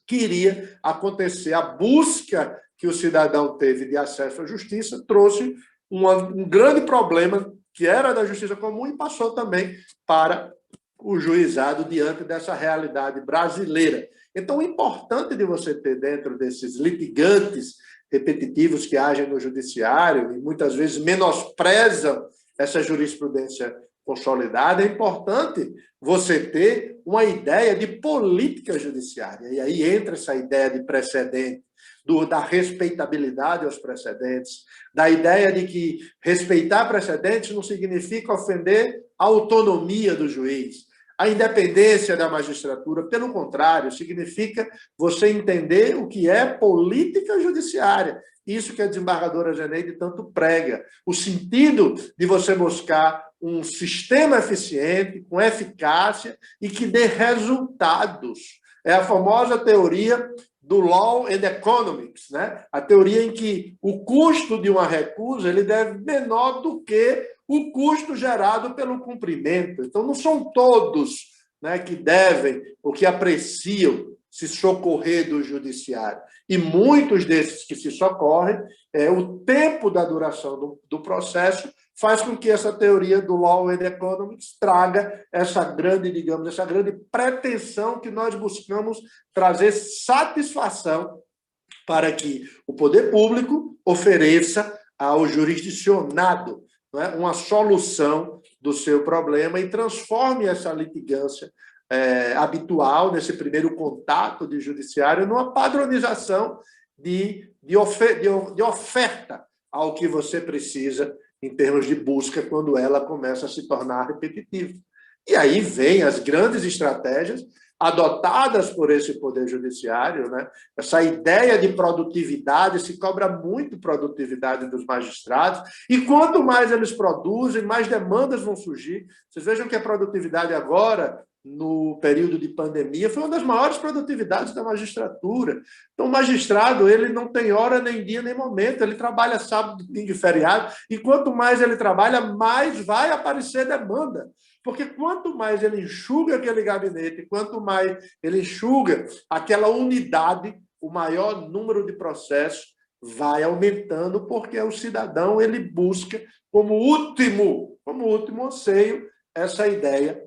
que iria acontecer. A busca que o cidadão teve de acesso à justiça trouxe um grande problema que era da justiça comum e passou também para o juizado diante dessa realidade brasileira. Então, o importante de você ter dentro desses litigantes repetitivos que agem no judiciário e muitas vezes menosprezam essa jurisprudência consolidada, é importante você ter uma ideia de política judiciária. E aí entra essa ideia de precedente, da respeitabilidade aos precedentes, da ideia de que respeitar precedentes não significa ofender a autonomia do juiz, a independência da magistratura. Pelo contrário, significa você entender o que é política judiciária. Isso que a desembargadora Zeneide tanto prega. O sentido de você buscar um sistema eficiente, com eficácia e que dê resultados. É a famosa teoria do Law and Economics, né? A teoria em que o custo de uma recusa ele deve ser menor do que o custo gerado pelo cumprimento. Então, não são todos, né, que devem ou que apreciam se socorrer do judiciário. E muitos desses que se socorrem, o tempo da duração do processo faz com que essa teoria do Law and Economics traga essa grande, digamos, essa grande pretensão que nós buscamos trazer satisfação para que o poder público ofereça ao jurisdicionado, não é, uma solução do seu problema e transforme essa litigância habitual, nesse primeiro contato de judiciário, numa padronização de oferta ao que você precisa em termos de busca, quando ela começa a se tornar repetitiva. E aí vem as grandes estratégias adotadas por esse poder judiciário, né? Essa ideia de produtividade, se cobra muito produtividade dos magistrados, e quanto mais eles produzem, mais demandas vão surgir. Vocês vejam que a produtividade agora, no período de pandemia, foi uma das maiores produtividades da magistratura. Então, o magistrado, ele não tem hora, nem dia, nem momento, ele trabalha sábado, domingo e feriado, e quanto mais ele trabalha, mais vai aparecer demanda. Porque quanto mais ele enxuga aquele gabinete, quanto mais ele enxuga aquela unidade, o maior número de processos vai aumentando, porque o cidadão ele busca como último anseio essa ideia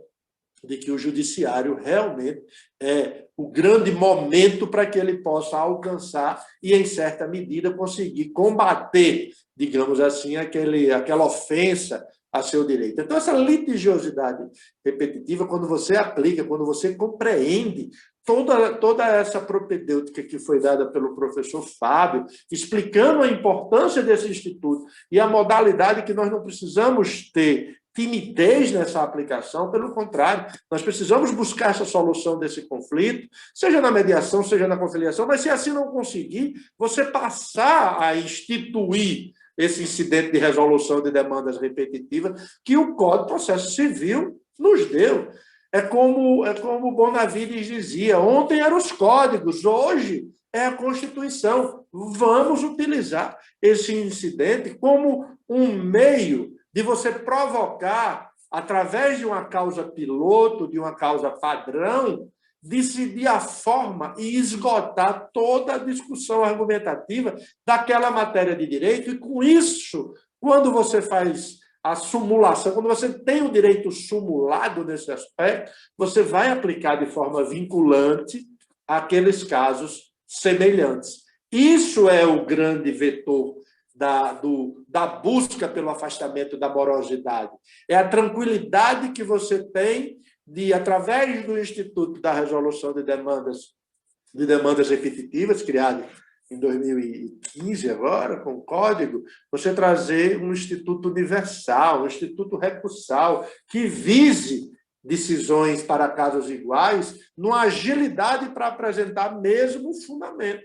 de que o judiciário realmente é o grande momento para que ele possa alcançar e, em certa medida, conseguir combater, digamos assim, aquela ofensa a seu direito. Então, essa litigiosidade repetitiva, quando você aplica, quando você compreende toda essa propedêutica que foi dada pelo professor Fábio, explicando a importância desse instituto e a modalidade que nós não precisamos ter timidez nessa aplicação, pelo contrário, nós precisamos buscar essa solução desse conflito, seja na mediação, seja na conciliação, mas se assim não conseguir, você passar a instituir esse incidente de resolução de demandas repetitivas que o Código de Processo Civil nos deu. É como Bonavides dizia, ontem eram os códigos, hoje é a Constituição. Vamos utilizar esse incidente como um meio de você provocar, através de uma causa piloto, de uma causa padrão, decidir a forma e esgotar toda a discussão argumentativa daquela matéria de direito, e com isso, quando você faz a simulação, quando você tem o direito simulado nesse aspecto, você vai aplicar de forma vinculante aqueles casos semelhantes. Isso é o grande vetor da busca pelo afastamento da morosidade. É a tranquilidade que você tem de, através do Instituto da Resolução de Demandas Repetitivas, criado em 2015, agora, com o código, você trazer um instituto universal, um instituto recursal, que vise decisões para casos iguais, numa agilidade para apresentar mesmo o fundamento.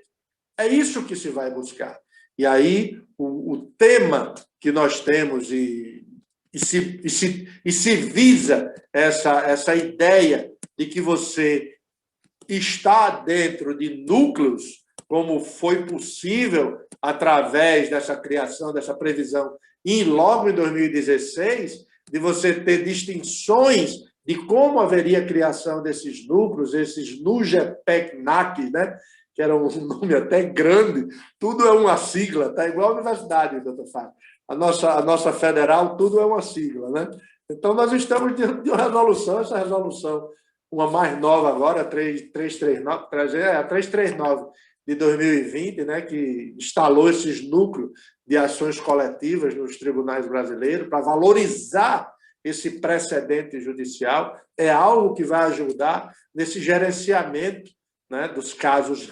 É isso que se vai buscar. E aí, o tema que nós temos e se visa essa ideia de que você está dentro de núcleos, como foi possível através dessa criação, dessa previsão, e logo em 2016, de você ter distinções de como haveria a criação desses núcleos, esses NUGEPEC-NAC, né? Que era um nome até grande, tudo é uma sigla, tá igual a universidade, doutor Fábio. A nossa federal, tudo é uma sigla, né? Então, nós estamos diante de uma resolução, essa resolução, uma mais nova agora, a 339 de 2020, né, que instalou esses núcleos de ações coletivas nos tribunais brasileiros para valorizar esse precedente judicial, é algo que vai ajudar nesse gerenciamento, né, dos casos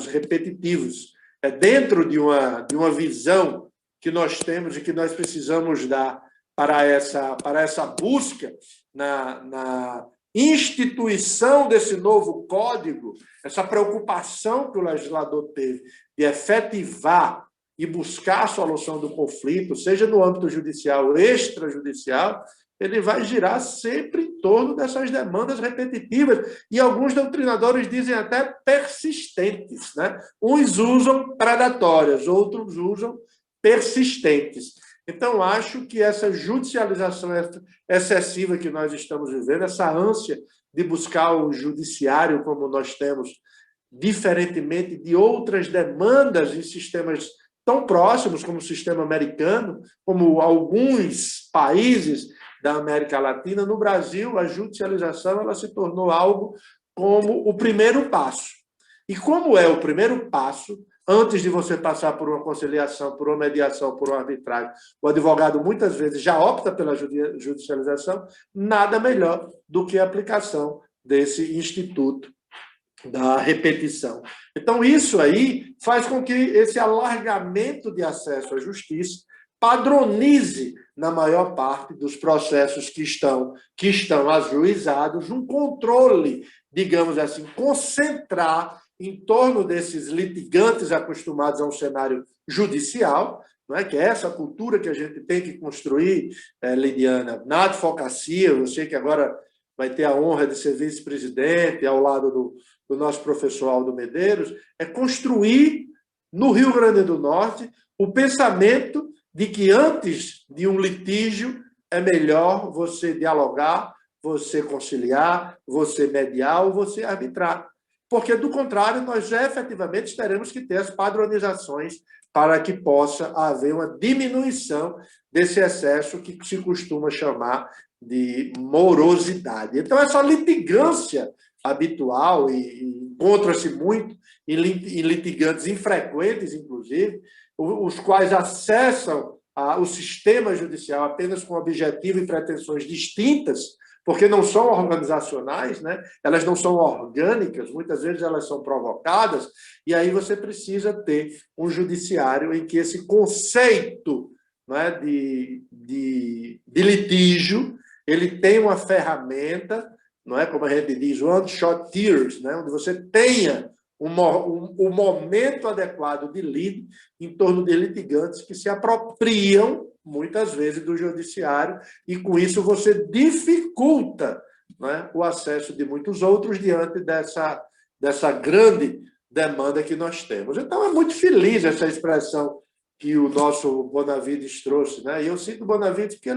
repetitivos. É dentro de uma visão que nós temos e que nós precisamos dar para essa busca na instituição desse novo código, essa preocupação que o legislador teve de efetivar e buscar a solução do conflito, seja no âmbito judicial ou extrajudicial, ele vai girar sempre em torno dessas demandas repetitivas, e alguns doutrinadores dizem até persistentes, né? Uns usam predatórias, outros usam persistentes. Então, acho que essa judicialização excessiva que nós estamos vivendo, essa ânsia de buscar o judiciário como nós temos, diferentemente de outras demandas em sistemas tão próximos como o sistema americano, como alguns países da América Latina, no Brasil, a judicialização ela se tornou algo como o primeiro passo. E como é o primeiro passo, antes de você passar por uma conciliação, por uma mediação, por uma arbitragem, o advogado muitas vezes já opta pela judicialização, nada melhor do que a aplicação desse instituto da repetição. Então, isso aí faz com que esse alargamento de acesso à justiça padronize, na maior parte dos processos que estão ajuizados, um controle, digamos assim, concentrar em torno desses litigantes acostumados a um cenário judicial, não é? Que é essa cultura que a gente tem que construir, Lidiana, na advocacia. Eu sei que agora vai ter a honra de ser vice-presidente ao lado do nosso professor Aldo Medeiros, é construir no Rio Grande do Norte o pensamento de que antes de um litígio é melhor você dialogar, você conciliar, você mediar ou você arbitrar. Porque, do contrário, nós já efetivamente teremos que ter as padronizações para que possa haver uma diminuição desse excesso que se costuma chamar de morosidade. Então, essa litigância habitual, e encontra-se muito em litigantes infrequentes, inclusive, os quais acessam o sistema judicial apenas com objetivo e pretensões distintas, porque não são organizacionais, né? Elas não são orgânicas, muitas vezes elas são provocadas, e aí você precisa ter um judiciário em que esse conceito, né, de litígio, ele tem uma ferramenta, não é, como a gente diz, one shot tears, né, onde você tenha o momento adequado de lide em torno de litigantes que se apropriam muitas vezes do judiciário, e com isso você dificulta né, o acesso de muitos outros diante dessa grande demanda que nós temos. Então, é muito feliz essa expressão que o nosso Bonavides trouxe, né? E eu cito o Bonavides porque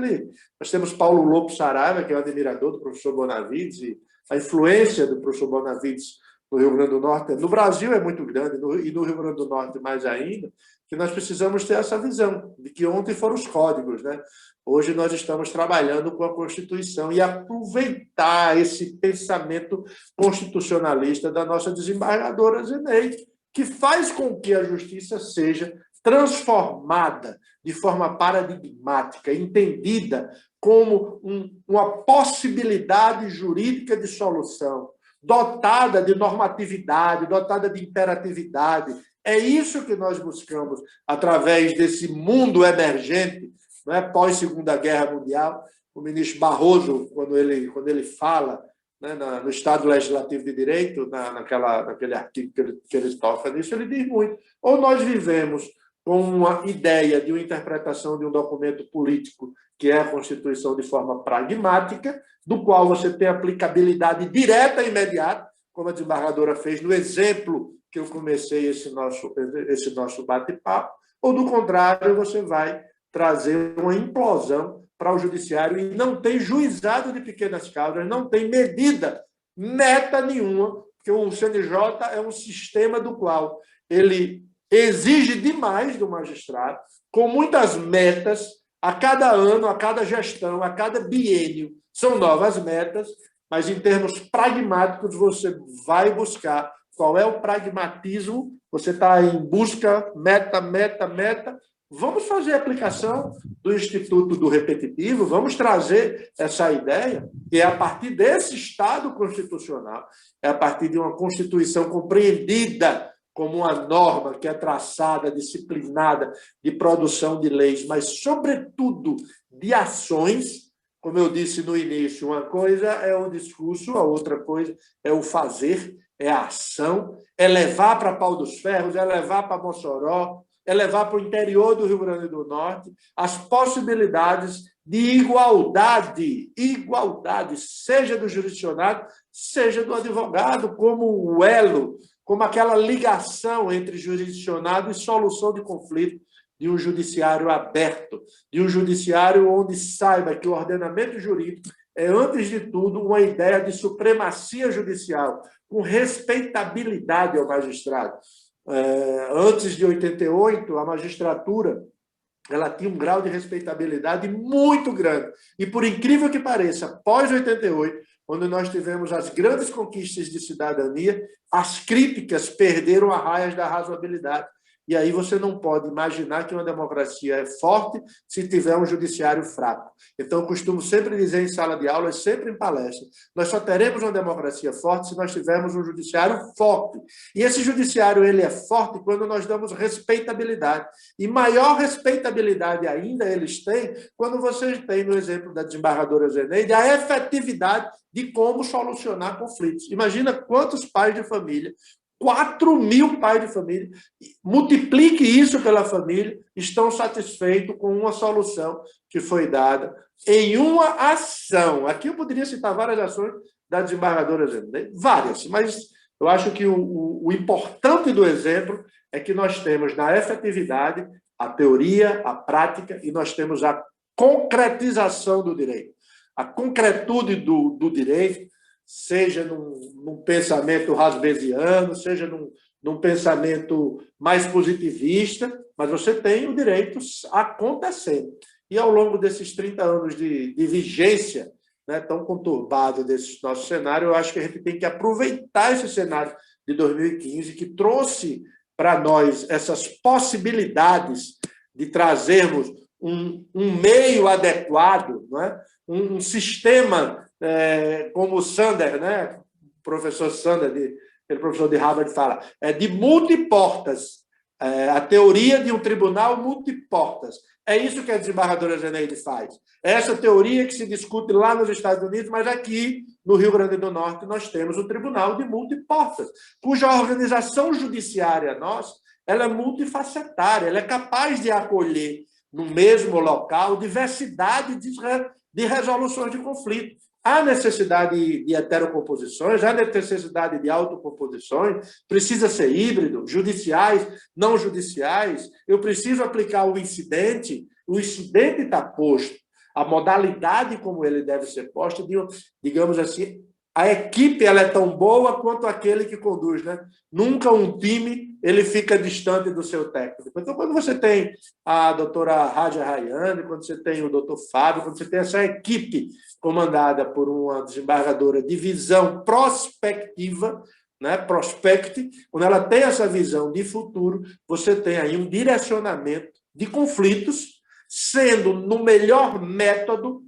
nós temos Paulo Lopo Saraiva, que é um admirador do professor Bonavides, e a influência do professor Bonavides no Rio Grande do Norte, no Brasil é muito grande, e no Rio Grande do Norte mais ainda, que nós precisamos ter essa visão, de que ontem foram os códigos, né? Hoje nós estamos trabalhando com a Constituição e aproveitar esse pensamento constitucionalista da nossa desembargadora Zeneide, que faz com que a justiça seja transformada de forma paradigmática, entendida como uma possibilidade jurídica de solução, dotada de normatividade, dotada de imperatividade. É isso que nós buscamos através desse mundo emergente, não é? Pós-Segunda Guerra Mundial. O ministro Barroso, quando ele fala, né, no Estado Legislativo de Direito, naquele artigo que ele toca nisso, ele diz muito. Ou nós vivemos com uma ideia de uma interpretação de um documento político, que é a Constituição, de forma pragmática, do qual você tem aplicabilidade direta e imediata, como a desembargadora fez no exemplo que eu comecei esse nosso bate-papo, ou, do contrário, você vai trazer uma implosão para o judiciário e não tem juizado de pequenas causas, não tem medida neta nenhuma, porque o CNJ é um sistema do qual ele exige demais do magistrado, com muitas metas, a cada ano, a cada gestão, a cada biênio, são novas metas, mas em termos pragmáticos você vai buscar qual é o pragmatismo, você está em busca, meta, vamos fazer a aplicação do Instituto do Repetitivo, vamos trazer essa ideia, que é a partir desse Estado constitucional, é a partir de uma Constituição compreendida como uma norma que é traçada, disciplinada, de produção de leis, mas, sobretudo, de ações. Como eu disse no início, uma coisa é o discurso, a outra coisa é o fazer, é a ação, é levar para Pau dos Ferros, é levar para Mossoró, é levar para o interior do Rio Grande do Norte as possibilidades de igualdade, seja do jurisdicionado, seja do advogado, como o elo, como aquela ligação entre jurisdicionado e solução de conflito, de um judiciário aberto, de um judiciário onde saiba que o ordenamento jurídico é, antes de tudo, uma ideia de supremacia judicial, com respeitabilidade ao magistrado. Antes de 88, a magistratura ela tinha um grau de respeitabilidade muito grande. E, por incrível que pareça, pós-88, quando nós tivemos as grandes conquistas de cidadania, as críticas perderam as raias da razoabilidade. E aí você não pode imaginar que uma democracia é forte se tiver um judiciário fraco. Então, eu costumo sempre dizer em sala de aula, sempre em palestra, nós só teremos uma democracia forte se nós tivermos um judiciário forte. E esse judiciário ele é forte quando nós damos respeitabilidade. E maior respeitabilidade ainda eles têm quando vocês têm, no exemplo da desembargadora Zeneide, a efetividade de como solucionar conflitos. Imagina quantos pais de família, 4.000 pais de família, multiplique isso pela família, estão satisfeitos com uma solução que foi dada em uma ação. Aqui eu poderia citar várias ações da desembargadora Zeneide, várias, mas eu acho que o importante do exemplo é que nós temos na efetividade a teoria, a prática, e nós temos a concretização do direito. A concretude do direito, seja num pensamento rasbesiano, seja num pensamento mais positivista, mas você tem o direito acontecendo. E ao longo desses 30 anos de vigência, né, tão conturbado desse nosso cenário, eu acho que a gente tem que aproveitar esse cenário de 2015, que trouxe para nós essas possibilidades de trazermos um meio adequado, não é? Um sistema como o Sander, né? O professor Sander, aquele professor de Harvard, fala, de multiportas, a teoria de um tribunal multiportas. É isso que a desembargadora Zeneide faz. É essa teoria que se discute lá nos Estados Unidos, mas aqui, no Rio Grande do Norte, nós temos o tribunal de multiportas, cuja organização judiciária nossa ela é multifacetária, ela é capaz de acolher no mesmo local diversidade de resoluções de conflito. há necessidade de heterocomposições, há necessidade de autocomposições, precisa ser híbrido, judiciais, não judiciais, eu preciso aplicar o incidente está posto, a modalidade como ele deve ser posto, digamos assim, a equipe ela é tão boa quanto aquele que conduz, né? Nunca um time ele fica distante do seu técnico. Então, quando você tem a doutora Raja Rayane, quando você tem o doutor Fábio, quando você tem essa equipe comandada por uma desembargadora de visão prospectiva, né? Prospect, quando ela tem essa visão de futuro, você tem aí um direcionamento de conflitos, sendo no melhor método,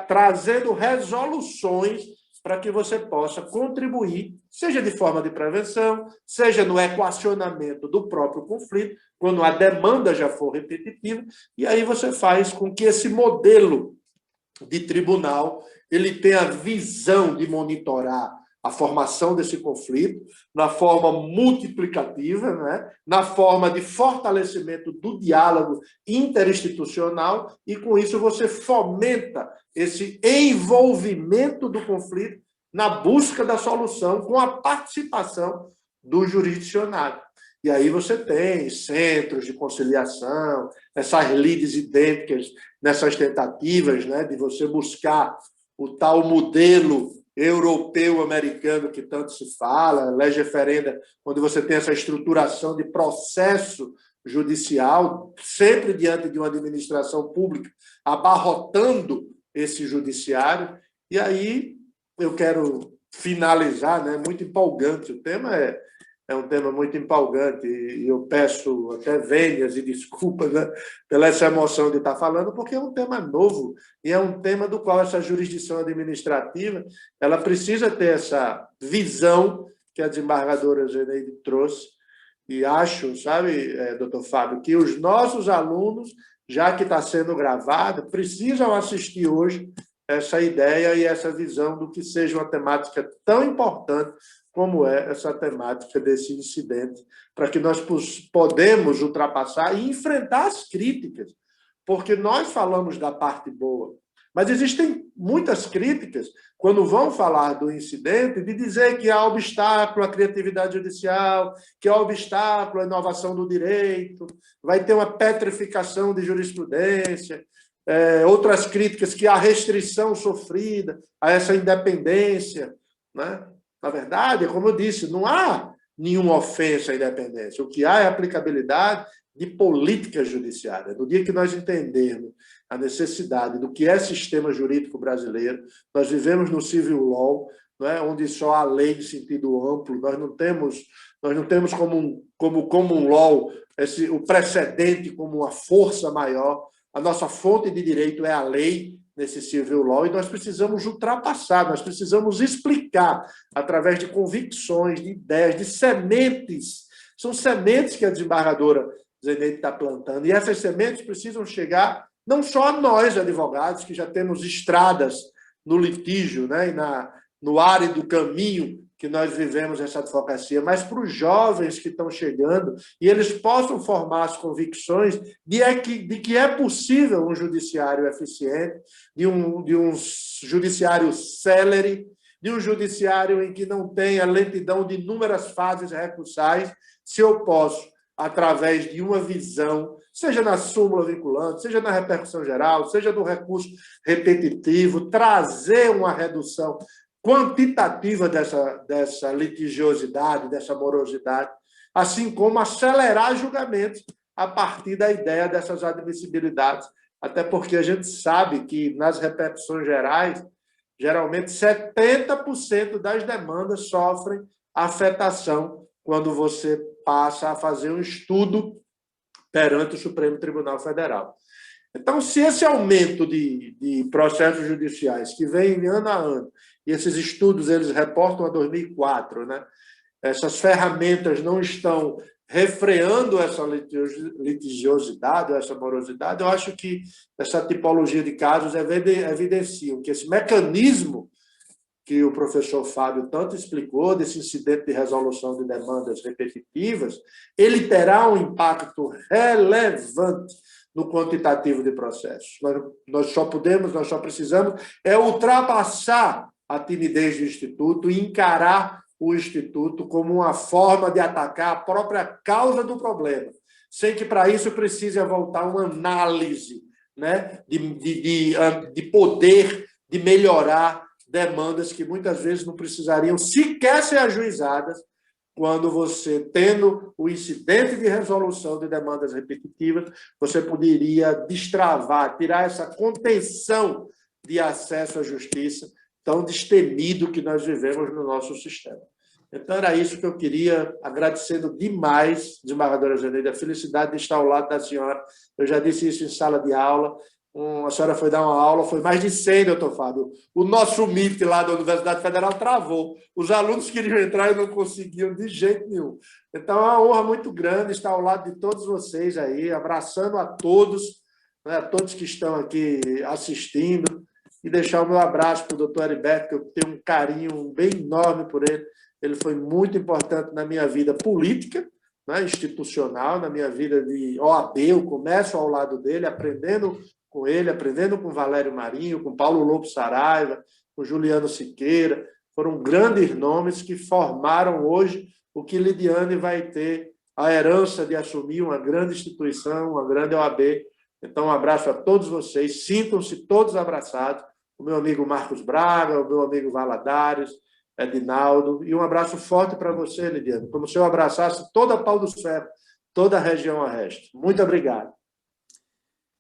trazendo resoluções para que você possa contribuir, seja de forma de prevenção, seja no equacionamento do próprio conflito, quando a demanda já for repetitiva, e aí você faz com que esse modelo de tribunal ele tenha a visão de monitorar a formação desse conflito, na forma multiplicativa, né? Na forma de fortalecimento do diálogo interinstitucional, e com isso você fomenta esse envolvimento do conflito na busca da solução com a participação do jurisdicionário. E aí você tem centros de conciliação, essas lides idênticas, nessas tentativas, né, de você buscar o tal modelo europeu-americano que tanto se fala, lege ferenda, onde você tem essa estruturação de processo judicial, sempre diante de uma administração pública, abarrotando esse judiciário. E aí eu quero finalizar, né? Muito empolgante, o tema é um tema muito empolgante, e eu peço até vênias e desculpas, né, pela essa emoção de estar falando, porque é um tema novo, e é um tema do qual essa jurisdição administrativa ela precisa ter essa visão que a desembargadora Zeneide trouxe, e acho, sabe, doutor Fábio, que os nossos alunos, já que está sendo gravado, precisam assistir hoje essa ideia e essa visão do que seja uma temática tão importante como é essa temática desse incidente, para que nós podemos ultrapassar e enfrentar as críticas, porque nós falamos da parte boa, mas existem muitas críticas, quando vão falar do incidente, de dizer que há obstáculo à criatividade judicial, que há obstáculo à inovação do direito, vai ter uma petrificação de jurisprudência, outras críticas que há restrição sofrida a essa independência, né? Na verdade, como eu disse, não há nenhuma ofensa à independência. O que há é aplicabilidade de política judiciária. No dia que nós entendermos a necessidade do que é sistema jurídico brasileiro, nós vivemos no civil law, né, onde só há lei em sentido amplo, nós não temos como common law o precedente como uma força maior. A nossa fonte de direito é a lei nesse civil law, e nós precisamos ultrapassar, nós precisamos explicar através de convicções, de ideias, de sementes. São sementes que a desembargadora Zeneide está plantando, e essas sementes precisam chegar não só a nós, advogados, que já temos estradas no litígio, né, e no árido caminho que nós vivemos essa advocacia, mas para os jovens que estão chegando, e eles possam formar as convicções de que é possível um judiciário eficiente, de um judiciário célere, de um judiciário em que não tenha lentidão de inúmeras fases recursais, se eu posso, através de uma visão, seja na súmula vinculante, seja na repercussão geral, seja no recurso repetitivo, trazer uma redução quantitativa dessa litigiosidade, dessa morosidade, assim como acelerar julgamentos a partir da ideia dessas admissibilidades, até porque a gente sabe que nas repercussões gerais, geralmente 70% das demandas sofrem afetação quando você passa a fazer um estudo perante o Supremo Tribunal Federal. Então, se esse aumento de processos judiciais que vem ano a ano, e esses estudos eles reportam a 2004, né? Essas ferramentas não estão refreando essa litigiosidade, essa morosidade, eu acho que essa tipologia de casos evidenciam que esse mecanismo que o professor Fábio tanto explicou, desse incidente de resolução de demandas repetitivas, ele terá um impacto relevante no quantitativo de processos. Nós só precisamos ultrapassar a timidez do Instituto e encarar o Instituto como uma forma de atacar a própria causa do problema, sem que, para isso, precise voltar uma análise, né, de poder, de melhorar demandas que muitas vezes não precisariam sequer ser ajuizadas, quando você, tendo o incidente de resolução de demandas repetitivas, você poderia destravar, tirar essa contenção de acesso à justiça tão destemido que nós vivemos no nosso sistema. Então, era isso que eu queria, agradecendo demais, desembargadora Zeneide, a felicidade de estar ao lado da senhora. Eu já disse isso em sala de aula. A senhora foi dar uma aula, foi mais de 100, doutor Fábio. O nosso MIT lá da Universidade Federal travou. Os alunos queriam entrar e não conseguiam de jeito nenhum. Então, é uma honra muito grande estar ao lado de todos vocês aí, abraçando a todos, né, todos que estão aqui assistindo, e deixar o meu abraço para o doutor Heriberto, que eu tenho um carinho bem enorme por ele. Ele foi muito importante na minha vida política, né, institucional, na minha vida de OAB. Eu começo ao lado dele, aprendendo com ele, aprendendo com Valério Marinho, com Paulo Lobo Saraiva, com Juliano Siqueira. Foram grandes nomes que formaram hoje o que Lidiane vai ter a herança de assumir uma grande instituição, uma grande OAB. Então, um abraço a todos vocês, sintam-se todos abraçados, o meu amigo Marcos Braga, o meu amigo Valadares, Edinaldo, e um abraço forte para você, Lidiane, como se eu abraçasse toda a Pau dos Ferros, toda a região oeste. Muito obrigado.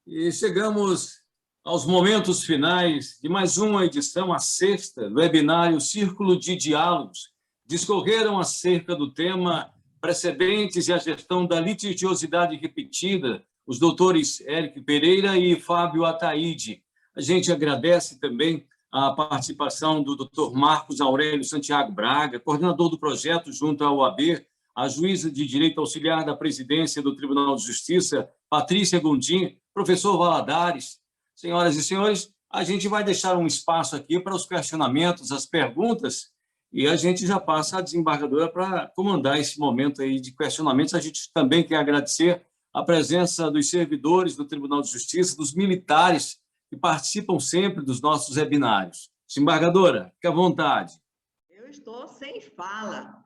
E chegamos aos momentos finais de mais uma edição, a sexta, do webinário Círculo de Diálogos. Discorreram acerca do tema Precedentes e a Gestão da Litigiosidade Repetida, os doutores Éric Pereira e Fábio Ataíde. A gente agradece também a participação do doutor Marcos Aurélio Santiago Braga, coordenador do projeto junto à OAB, a juíza de Direito Auxiliar da Presidência do Tribunal de Justiça, Patrícia Gondim, professor Valadares. Senhoras e senhores, a gente vai deixar um espaço aqui para os questionamentos, as perguntas, e a gente já passa a desembargadora para comandar esse momento aí de questionamentos. A gente também quer agradecer a presença dos servidores do Tribunal de Justiça, dos militares que participam sempre dos nossos webinários. Desembargadora, fique à vontade. Eu estou sem fala.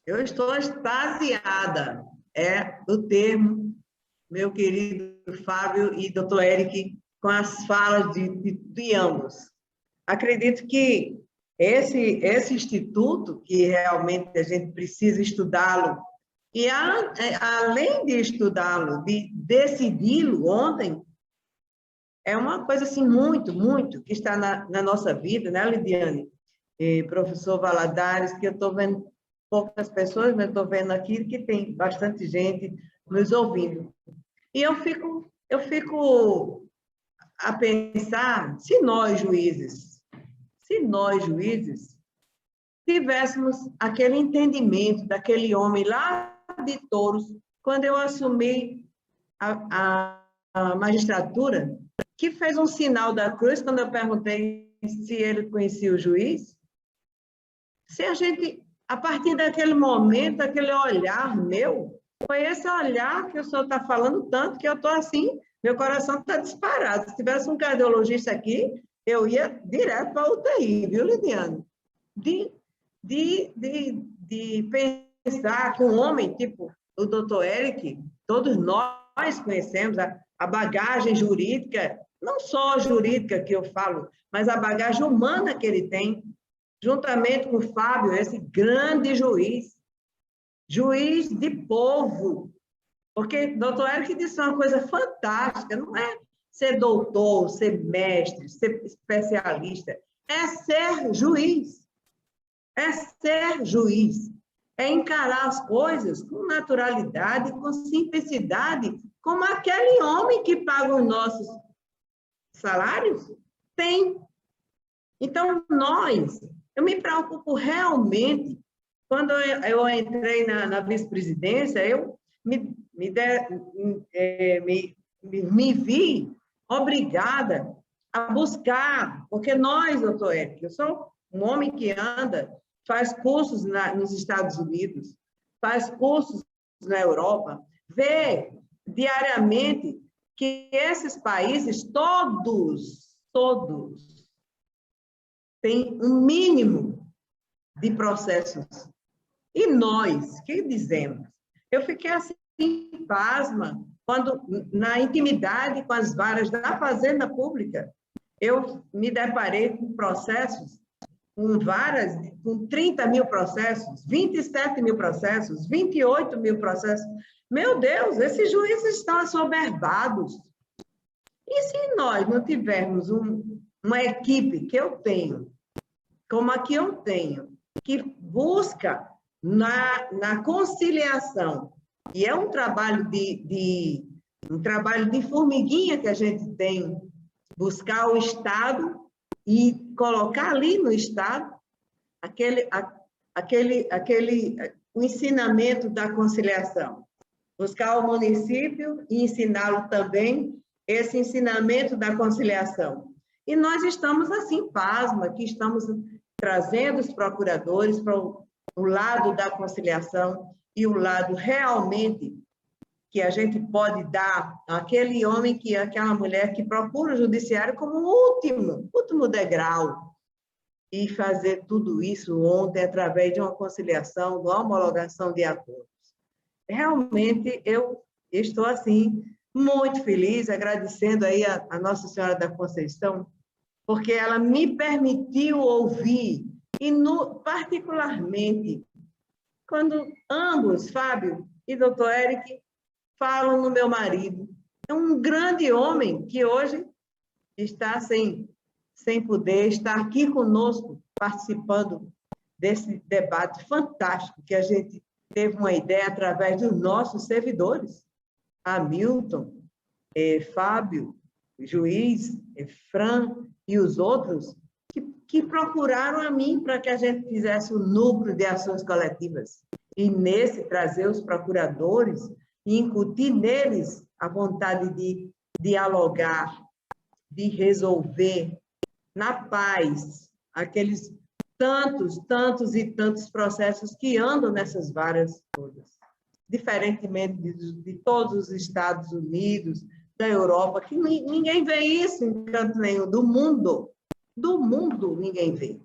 Eu estou extasiada. É o termo, meu querido Fábio e doutor Éric, com as falas de ambos. Acredito que esse instituto, que realmente a gente precisa estudá-lo, e além de estudá-lo, de decidi-lo ontem, é uma coisa assim muito, muito, que está na nossa vida, né, Lidiane? E professor Valadares, que eu estou vendo poucas pessoas, mas estou vendo aqui que tem bastante gente nos ouvindo. E eu fico a pensar, se nós juízes tivéssemos aquele entendimento daquele homem lá de Touros, quando eu assumi a magistratura, que fez um sinal da cruz quando eu perguntei se ele conhecia o juiz. Se a gente, a partir daquele momento, aquele olhar meu, foi esse olhar que o senhor está falando tanto que eu estou assim, meu coração está disparado. Se tivesse um cardiologista aqui, eu ia direto para a UTI, viu, Lidiane? De pensar que um homem tipo o doutor Éric, todos nós conhecemos a bagagem jurídica, não só jurídica que eu falo, mas a bagagem humana que ele tem, juntamente com o Fábio, esse grande juiz de povo. Porque o doutor Éric disse uma coisa fantástica, não é ser doutor, ser mestre, ser especialista, é ser juiz. É ser juiz. É encarar as coisas com naturalidade, com simplicidade, como aquele homem que paga os nossos salários tem. Então, eu me preocupo realmente, quando eu entrei na vice-presidência, eu me vi obrigada a buscar, porque nós, doutor Éric, eu sou um homem que anda, faz cursos nos Estados Unidos, faz cursos na Europa, vê diariamente que esses países, todos, têm um mínimo de processos. E nós, que dizemos? Eu fiquei assim, pasma, quando, na intimidade com as varas da Fazenda Pública, eu me deparei com processos, com varas, com 30 mil processos, 27 mil processos, 28 mil processos. Meu Deus, esses juízes estão assoberbados. E se nós não tivermos uma equipe que eu tenho, como a que eu tenho, que busca na conciliação, e é um trabalho um trabalho de formiguinha que a gente tem, buscar o Estado e colocar ali no Estado o ensinamento da conciliação. Buscar o município e ensiná-lo também esse ensinamento da conciliação. E nós estamos assim, pasma, que estamos trazendo os procuradores para o lado da conciliação e o lado realmente que a gente pode dar àquele homem, àquela mulher que procura o judiciário como último degrau, e fazer tudo isso ontem através de uma conciliação, de uma homologação de acordos. Realmente, eu estou, assim, muito feliz, agradecendo aí a Nossa Senhora da Conceição, porque ela me permitiu ouvir, e particularmente, quando ambos, Fábio e doutor Eric, falam no meu marido. É um grande homem que hoje está sem poder estar aqui conosco, participando desse debate fantástico, que a gente teve uma ideia através dos nossos servidores, Hamilton, Fábio, juiz, Fran e os outros, que procuraram a mim para que a gente fizesse o núcleo de ações coletivas. E nesse trazer os procuradores e incutir neles a vontade de dialogar, de resolver na paz aqueles tantos e tantos processos que andam nessas varas todas. Diferentemente de todos os Estados Unidos, da Europa, que ninguém vê isso em canto nenhum, do mundo ninguém vê.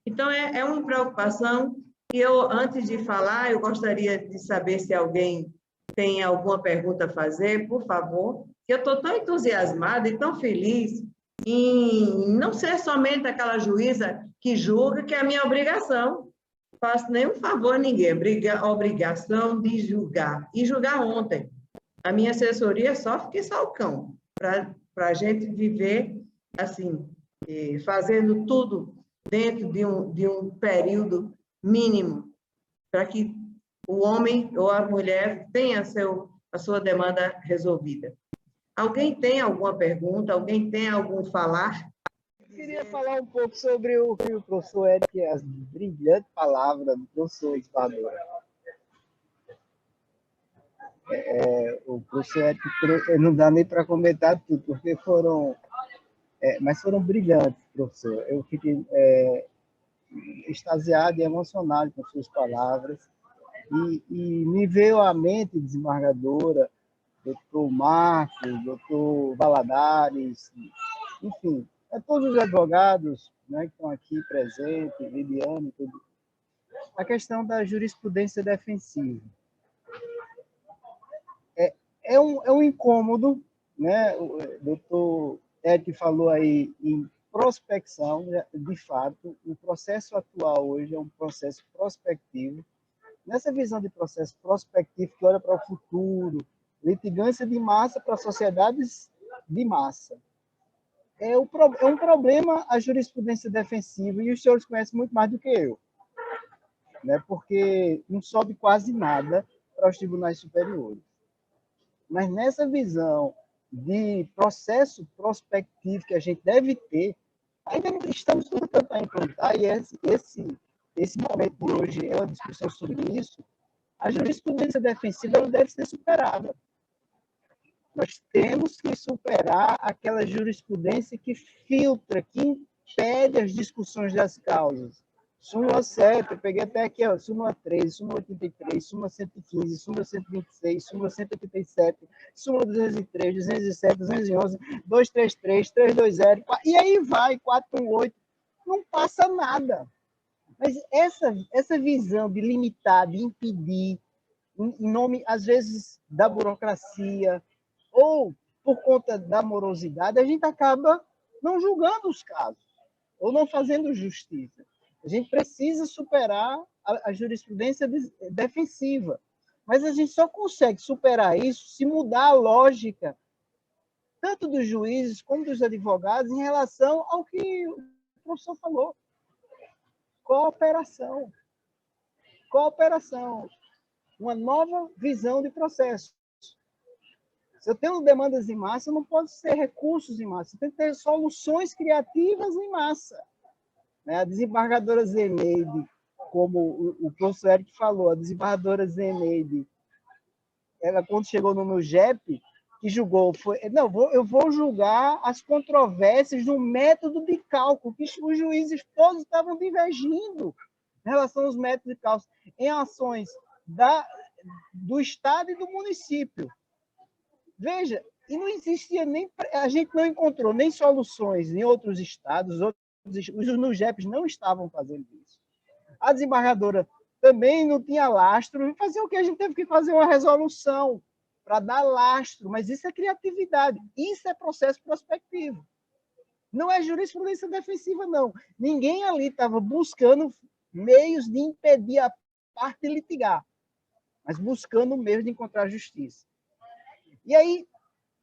Então, é uma preocupação, e eu, antes de falar, eu gostaria de saber se alguém tem alguma pergunta a fazer, por favor. Eu estou tão entusiasmada e tão feliz em não ser somente aquela juíza que julga, que é a minha obrigação. Não faço nenhum favor a ninguém, a obrigação de julgar. E julgar ontem. A minha assessoria só fiquei salcão, para a gente viver assim, fazendo tudo dentro de um período mínimo, para que o homem ou a mulher tenha a sua demanda resolvida. Alguém tem alguma pergunta? Alguém tem algum falar? Eu queria falar um pouco sobre o que o professor Eric, as brilhantes palavras do professor Espadora. O professor Eric, não dá nem para comentar tudo, porque mas foram brilhantes, professor. Eu fiquei extasiado e emocionado com suas palavras, e me veio à mente, desembargadora, doutor Marcos, doutor Valadares, enfim, todos os advogados, né, que estão aqui presentes, Liliane, tudo, a questão da jurisprudência defensiva. É um incômodo, né? O doutor Eric falou aí em prospecção, de fato, o processo atual hoje é um processo prospectivo. Nessa visão de processo prospectivo que olha para o futuro, litigância de massa para sociedades de massa. É um problema a jurisprudência defensiva, e os senhores conhecem muito mais do que eu, né? Porque não sobe quase nada para os tribunais superiores. Mas nessa visão de processo prospectivo que a gente deve ter, ainda não estamos tudo para implantar, e esse momento de hoje é uma discussão sobre isso. A jurisprudência defensiva ela deve ser superada. Nós temos que superar aquela jurisprudência que filtra, que impede as discussões das causas. Súmula 7, eu peguei até aqui, ó, súmula 13, súmula 83, súmula 115, súmula 126, súmula 187, súmula 203, 207, 211, 233, 320, e aí vai, 418, não passa nada. Mas essa visão de limitar, de impedir, em nome, às vezes, da burocracia, ou por conta da morosidade, a gente acaba não julgando os casos, ou não fazendo justiça. A gente precisa superar a jurisprudência defensiva, mas a gente só consegue superar isso se mudar a lógica, tanto dos juízes como dos advogados, em relação ao que o professor falou. Cooperação. Cooperação. Uma nova visão de processo. Se eu tenho demandas em massa, não pode ser recursos em massa. Tem que ter soluções criativas em massa. A desembargadora Zeneide, como o professor Eric falou, a desembargadora Zeneide, ela, quando chegou no NUGEP, que julgou, eu vou julgar as controvérsias do método de cálculo, que os juízes todos estavam divergindo em relação aos métodos de cálculo, em ações do Estado e do município. Veja, e não existia nem, a gente não encontrou nem soluções em outros estados, os NUGEPs não estavam fazendo isso. A desembargadora também não tinha lastro, fazer o que a gente teve que fazer uma resolução para dar lastro, mas isso é criatividade, isso é processo prospectivo. Não é jurisprudência defensiva, não. Ninguém ali estava buscando meios de impedir a parte de litigar, mas buscando meios de encontrar justiça. E aí,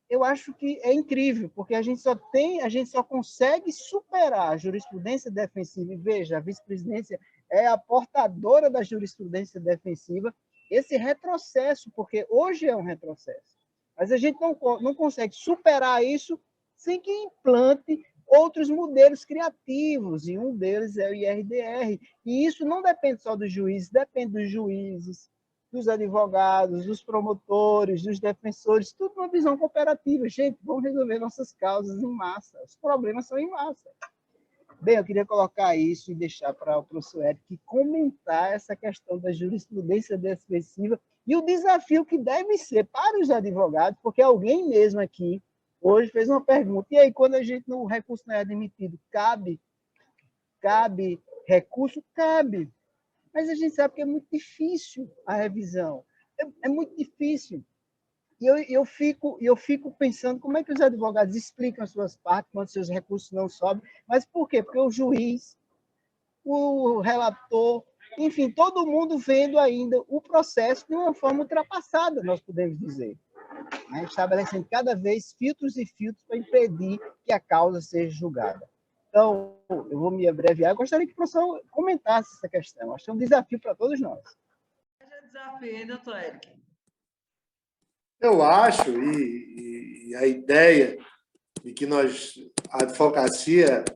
eu acho que é incrível, porque a gente só consegue superar a jurisprudência defensiva, e veja, a vice-presidência é a portadora da jurisprudência defensiva, esse retrocesso, porque hoje é um retrocesso, mas a gente não consegue superar isso sem que implante outros modelos criativos, e um deles é o IRDR, e isso não depende só dos juízes, depende dos juízes, dos advogados, dos promotores, dos defensores, tudo uma visão cooperativa. Gente, vamos resolver nossas causas em massa. Os problemas são em massa. Bem, eu queria colocar isso e deixar para o professor Eric comentar essa questão da jurisprudência defensiva e o desafio que deve ser para os advogados, porque alguém mesmo aqui hoje fez uma pergunta. E aí, quando o recurso não é admitido, cabe recurso? Cabe. Mas a gente sabe que é muito difícil a revisão. É muito difícil. E eu fico pensando como é que os advogados explicam as suas partes quando seus recursos não sobem. Mas por quê? Porque o juiz, o relator, enfim, todo mundo vendo ainda o processo de uma forma ultrapassada, nós podemos dizer. Estabelecendo cada vez filtros e filtros para impedir que a causa seja julgada. Então, eu vou me abreviar. Eu gostaria que o professor comentasse essa questão. Acho que é um desafio para todos nós. É desafio, hein, doutor Eric? Eu acho, e a ideia de que a advocacia,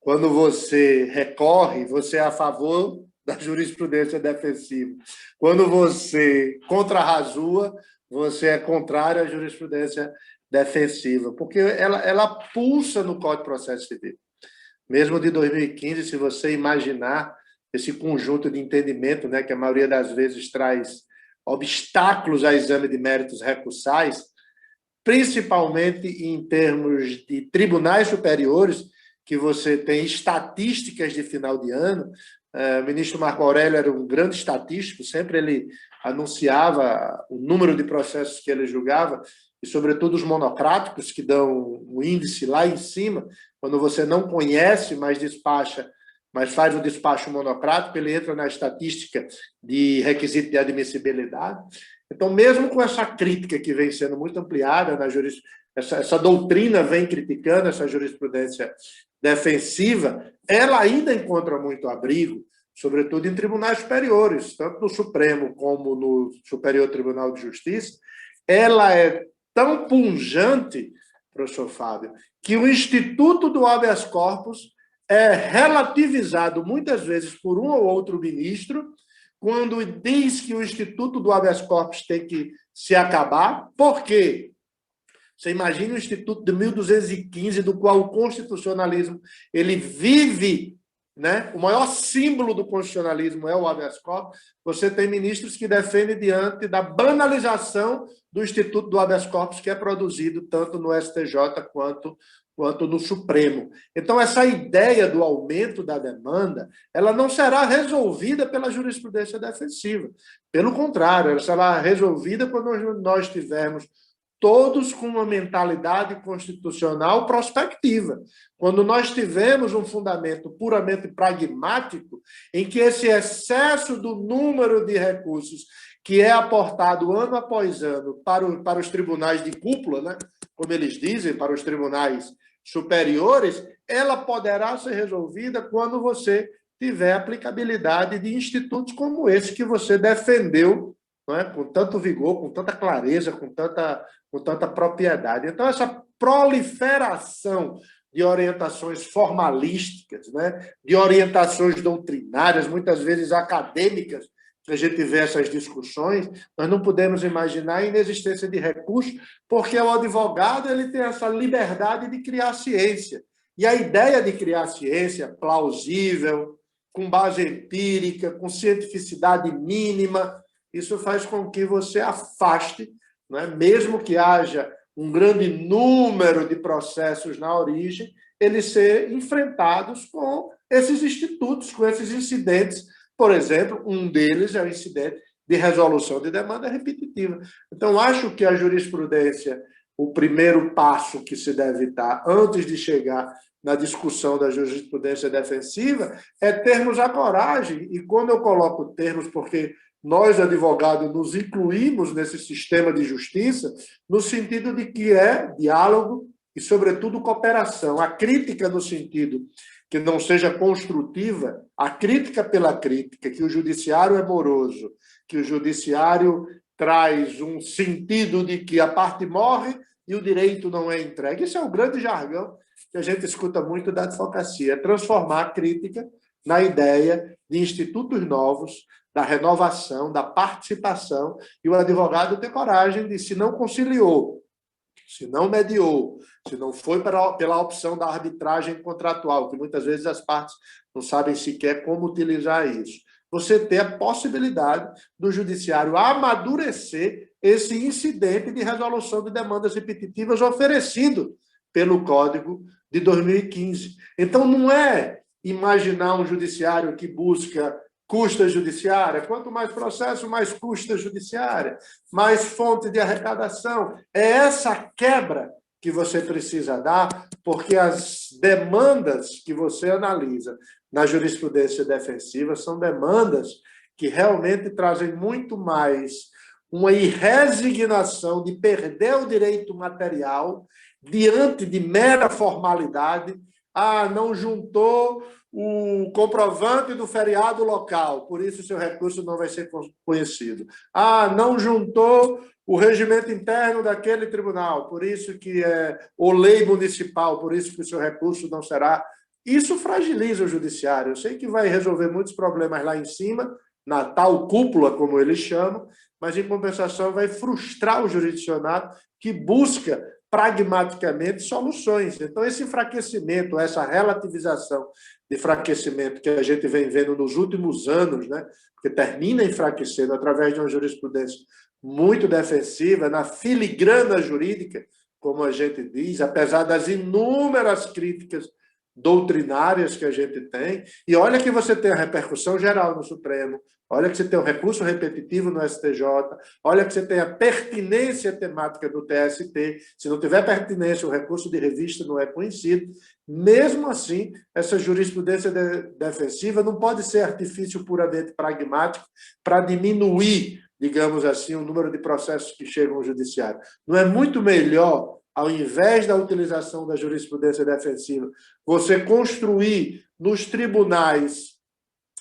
quando você recorre, você é a favor da jurisprudência defensiva. Quando você contrarrazua, você é contrário à jurisprudência defensiva, porque ela pulsa no Código de Processo Civil. Mesmo de 2015, se você imaginar esse conjunto de entendimento, né, que a maioria das vezes traz obstáculos a exame de méritos recursais, principalmente em termos de tribunais superiores, que você tem estatísticas de final de ano. O ministro Marco Aurélio era um grande estatístico, sempre ele anunciava o número de processos que ele julgava, e, sobretudo, os monocráticos, que dão um índice lá em cima, quando você não conhece, mas despacha, mas faz o despacho monocrático, ele entra na estatística de requisito de admissibilidade. Então, mesmo com essa crítica que vem sendo muito ampliada, essa doutrina vem criticando essa jurisprudência defensiva, ela ainda encontra muito abrigo, sobretudo em tribunais superiores, tanto no Supremo como no Superior Tribunal de Justiça. Ela é tão pungente, professor Fábio, que o Instituto do Habeas Corpus é relativizado muitas vezes por um ou outro ministro, quando diz que o Instituto do Habeas Corpus tem que se acabar. Por quê? Você imagina o Instituto de 1215, do qual o constitucionalismo ele vive né? O maior símbolo do constitucionalismo é o habeas corpus. Você tem ministros que defendem diante da banalização do instituto do habeas corpus, que é produzido tanto no STJ quanto no Supremo. Então, essa ideia do aumento da demanda, ela não será resolvida pela jurisprudência defensiva. Pelo contrário, ela será resolvida quando nós tivermos todos com uma mentalidade constitucional prospectiva. Quando nós tivermos um fundamento puramente pragmático, em que esse excesso do número de recursos que é aportado ano após ano para os tribunais de cúpula, né, como eles dizem, para os tribunais superiores, ela poderá ser resolvida quando você tiver aplicabilidade de institutos como esse que você defendeu, não é? Com tanto vigor, com tanta clareza, com tanta propriedade. Então, essa proliferação de orientações formalísticas, né? De orientações doutrinárias, muitas vezes acadêmicas, que a gente vê essas discussões, nós não podemos imaginar a inexistência de recursos, porque o advogado ele tem essa liberdade de criar ciência. E a ideia de criar ciência plausível, com base empírica, com cientificidade mínima, isso faz com que você afaste, né? Mesmo que haja um grande número de processos na origem, eles ser enfrentados com esses institutos, com esses incidentes. Por exemplo, um deles é o incidente de resolução de demanda repetitiva. Então, acho que a jurisprudência, o primeiro passo que se deve dar antes de chegar na discussão da jurisprudência defensiva é termos a coragem, e quando eu coloco termos, porque nós, advogados, nos incluímos nesse sistema de justiça, no sentido de que é diálogo e, sobretudo, cooperação. A crítica no sentido que não seja construtiva, a crítica pela crítica, que o judiciário é moroso, que o judiciário traz um sentido de que a parte morre e o direito não é entregue. Esse é o grande jargão que a gente escuta muito da advocacia, é transformar a crítica na ideia de institutos novos, da renovação, da participação, e o advogado ter coragem de, se não conciliou, se não mediou, se não foi pela opção da arbitragem contratual, que muitas vezes as partes não sabem sequer como utilizar isso, você ter a possibilidade do judiciário amadurecer esse incidente de resolução de demandas repetitivas oferecido pelo Código de 2015. Então, não é imaginar um judiciário que busca custa judiciária. Quanto mais processo, mais custa judiciária, mais fonte de arrecadação. É essa quebra que você precisa dar, porque as demandas que você analisa na jurisprudência defensiva são demandas que realmente trazem muito mais uma irresignação de perder o direito material diante de mera formalidade. Ah, não juntou o comprovante do feriado local, por isso seu recurso não vai ser conhecido. Ah, não juntou o regimento interno daquele tribunal, por isso que é ou lei municipal, por isso que o seu recurso não será. Isso fragiliza o judiciário. Eu sei que vai resolver muitos problemas lá em cima, na tal cúpula, como eles chamam, mas, em compensação, vai frustrar o jurisdicionado que busca pragmaticamente soluções. Então, esse enfraquecimento, essa relativização de enfraquecimento que a gente vem vendo nos últimos anos, né, que termina enfraquecendo através de uma jurisprudência muito defensiva, na filigrana jurídica, como a gente diz, apesar das inúmeras críticas doutrinárias que a gente tem, e olha que você tem a repercussão geral no Supremo, olha que você tem o recurso repetitivo no STJ, olha que você tem a pertinência temática do TST, se não tiver pertinência, o recurso de revista não é conhecido. Mesmo assim, essa jurisprudência defensiva não pode ser artifício puramente pragmático para diminuir, digamos assim, o número de processos que chegam ao judiciário. Não é muito melhor, ao invés da utilização da jurisprudência defensiva, você construir nos tribunais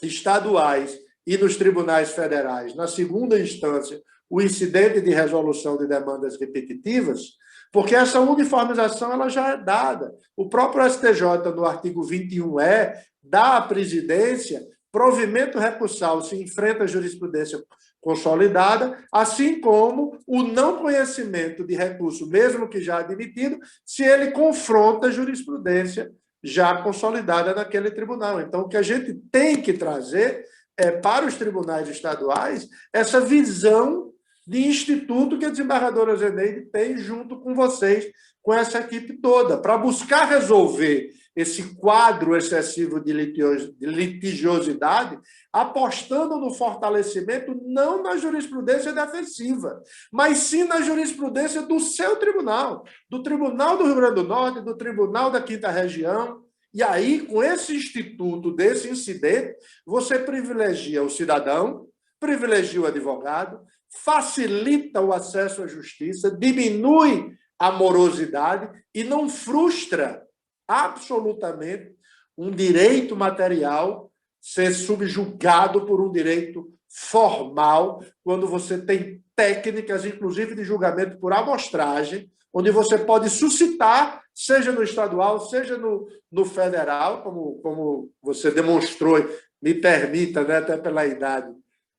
estaduais e nos tribunais federais, na segunda instância, o incidente de resolução de demandas repetitivas, porque essa uniformização ela já é dada. O próprio STJ, no artigo 21E, dá à presidência provimento recursal se enfrenta a jurisprudência consolidada, assim como o não conhecimento de recurso, mesmo que já admitido, se ele confronta a jurisprudência já consolidada naquele tribunal. Então, o que a gente tem que trazer é para os tribunais estaduais essa visão de instituto que a desembargadora Zeneide tem junto com vocês, com essa equipe toda, para buscar resolver esse quadro excessivo de litigiosidade, apostando no fortalecimento não na jurisprudência defensiva, mas sim na jurisprudência do seu tribunal, do Tribunal do Rio Grande do Norte, do Tribunal da Quinta Região. E aí, com esse instituto, desse incidente, você privilegia o cidadão, privilegia o advogado, facilita o acesso à justiça, diminui a morosidade e não frustra absolutamente um direito material ser subjugado por um direito formal, quando você tem técnicas, inclusive de julgamento por amostragem, onde você pode suscitar, seja no estadual, seja no federal, como você demonstrou, me permita, né, até pela idade,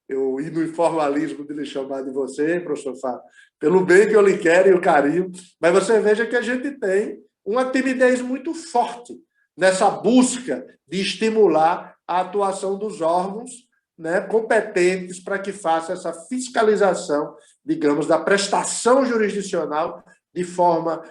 eu ir no informalismo de lhe chamar de você, professor Fábio, pelo bem que eu lhe quero e o carinho, mas você veja que a gente tem uma timidez muito forte nessa busca de estimular a atuação dos órgãos, né, competentes para que faça essa fiscalização, digamos, da prestação jurisdicional de forma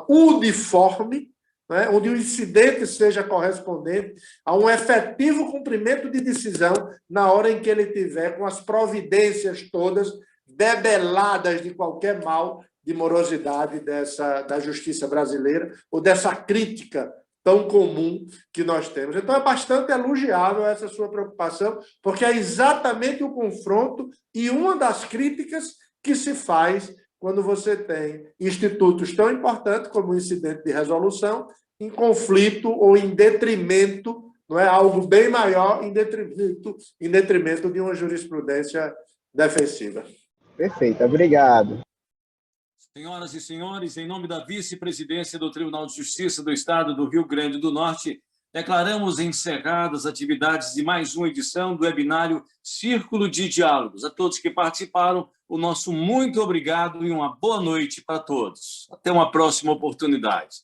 uniforme, né, onde o incidente seja correspondente a um efetivo cumprimento de decisão na hora em que ele tiver com as providências todas debeladas de qualquer mal de morosidade da justiça brasileira ou dessa crítica tão comum que nós temos. Então, é bastante elogiável essa sua preocupação, porque é exatamente o confronto e uma das críticas que se faz quando você tem institutos tão importantes como o incidente de resolução em conflito ou em detrimento, não é algo bem maior, em detrimento de uma jurisprudência defensiva. Perfeito, obrigado. Senhoras e senhores, em nome da vice-presidência do Tribunal de Justiça do Estado do Rio Grande do Norte, declaramos encerradas as atividades de mais uma edição do webinário Círculo de Diálogos. A todos que participaram, o nosso muito obrigado e uma boa noite para todos. Até uma próxima oportunidade.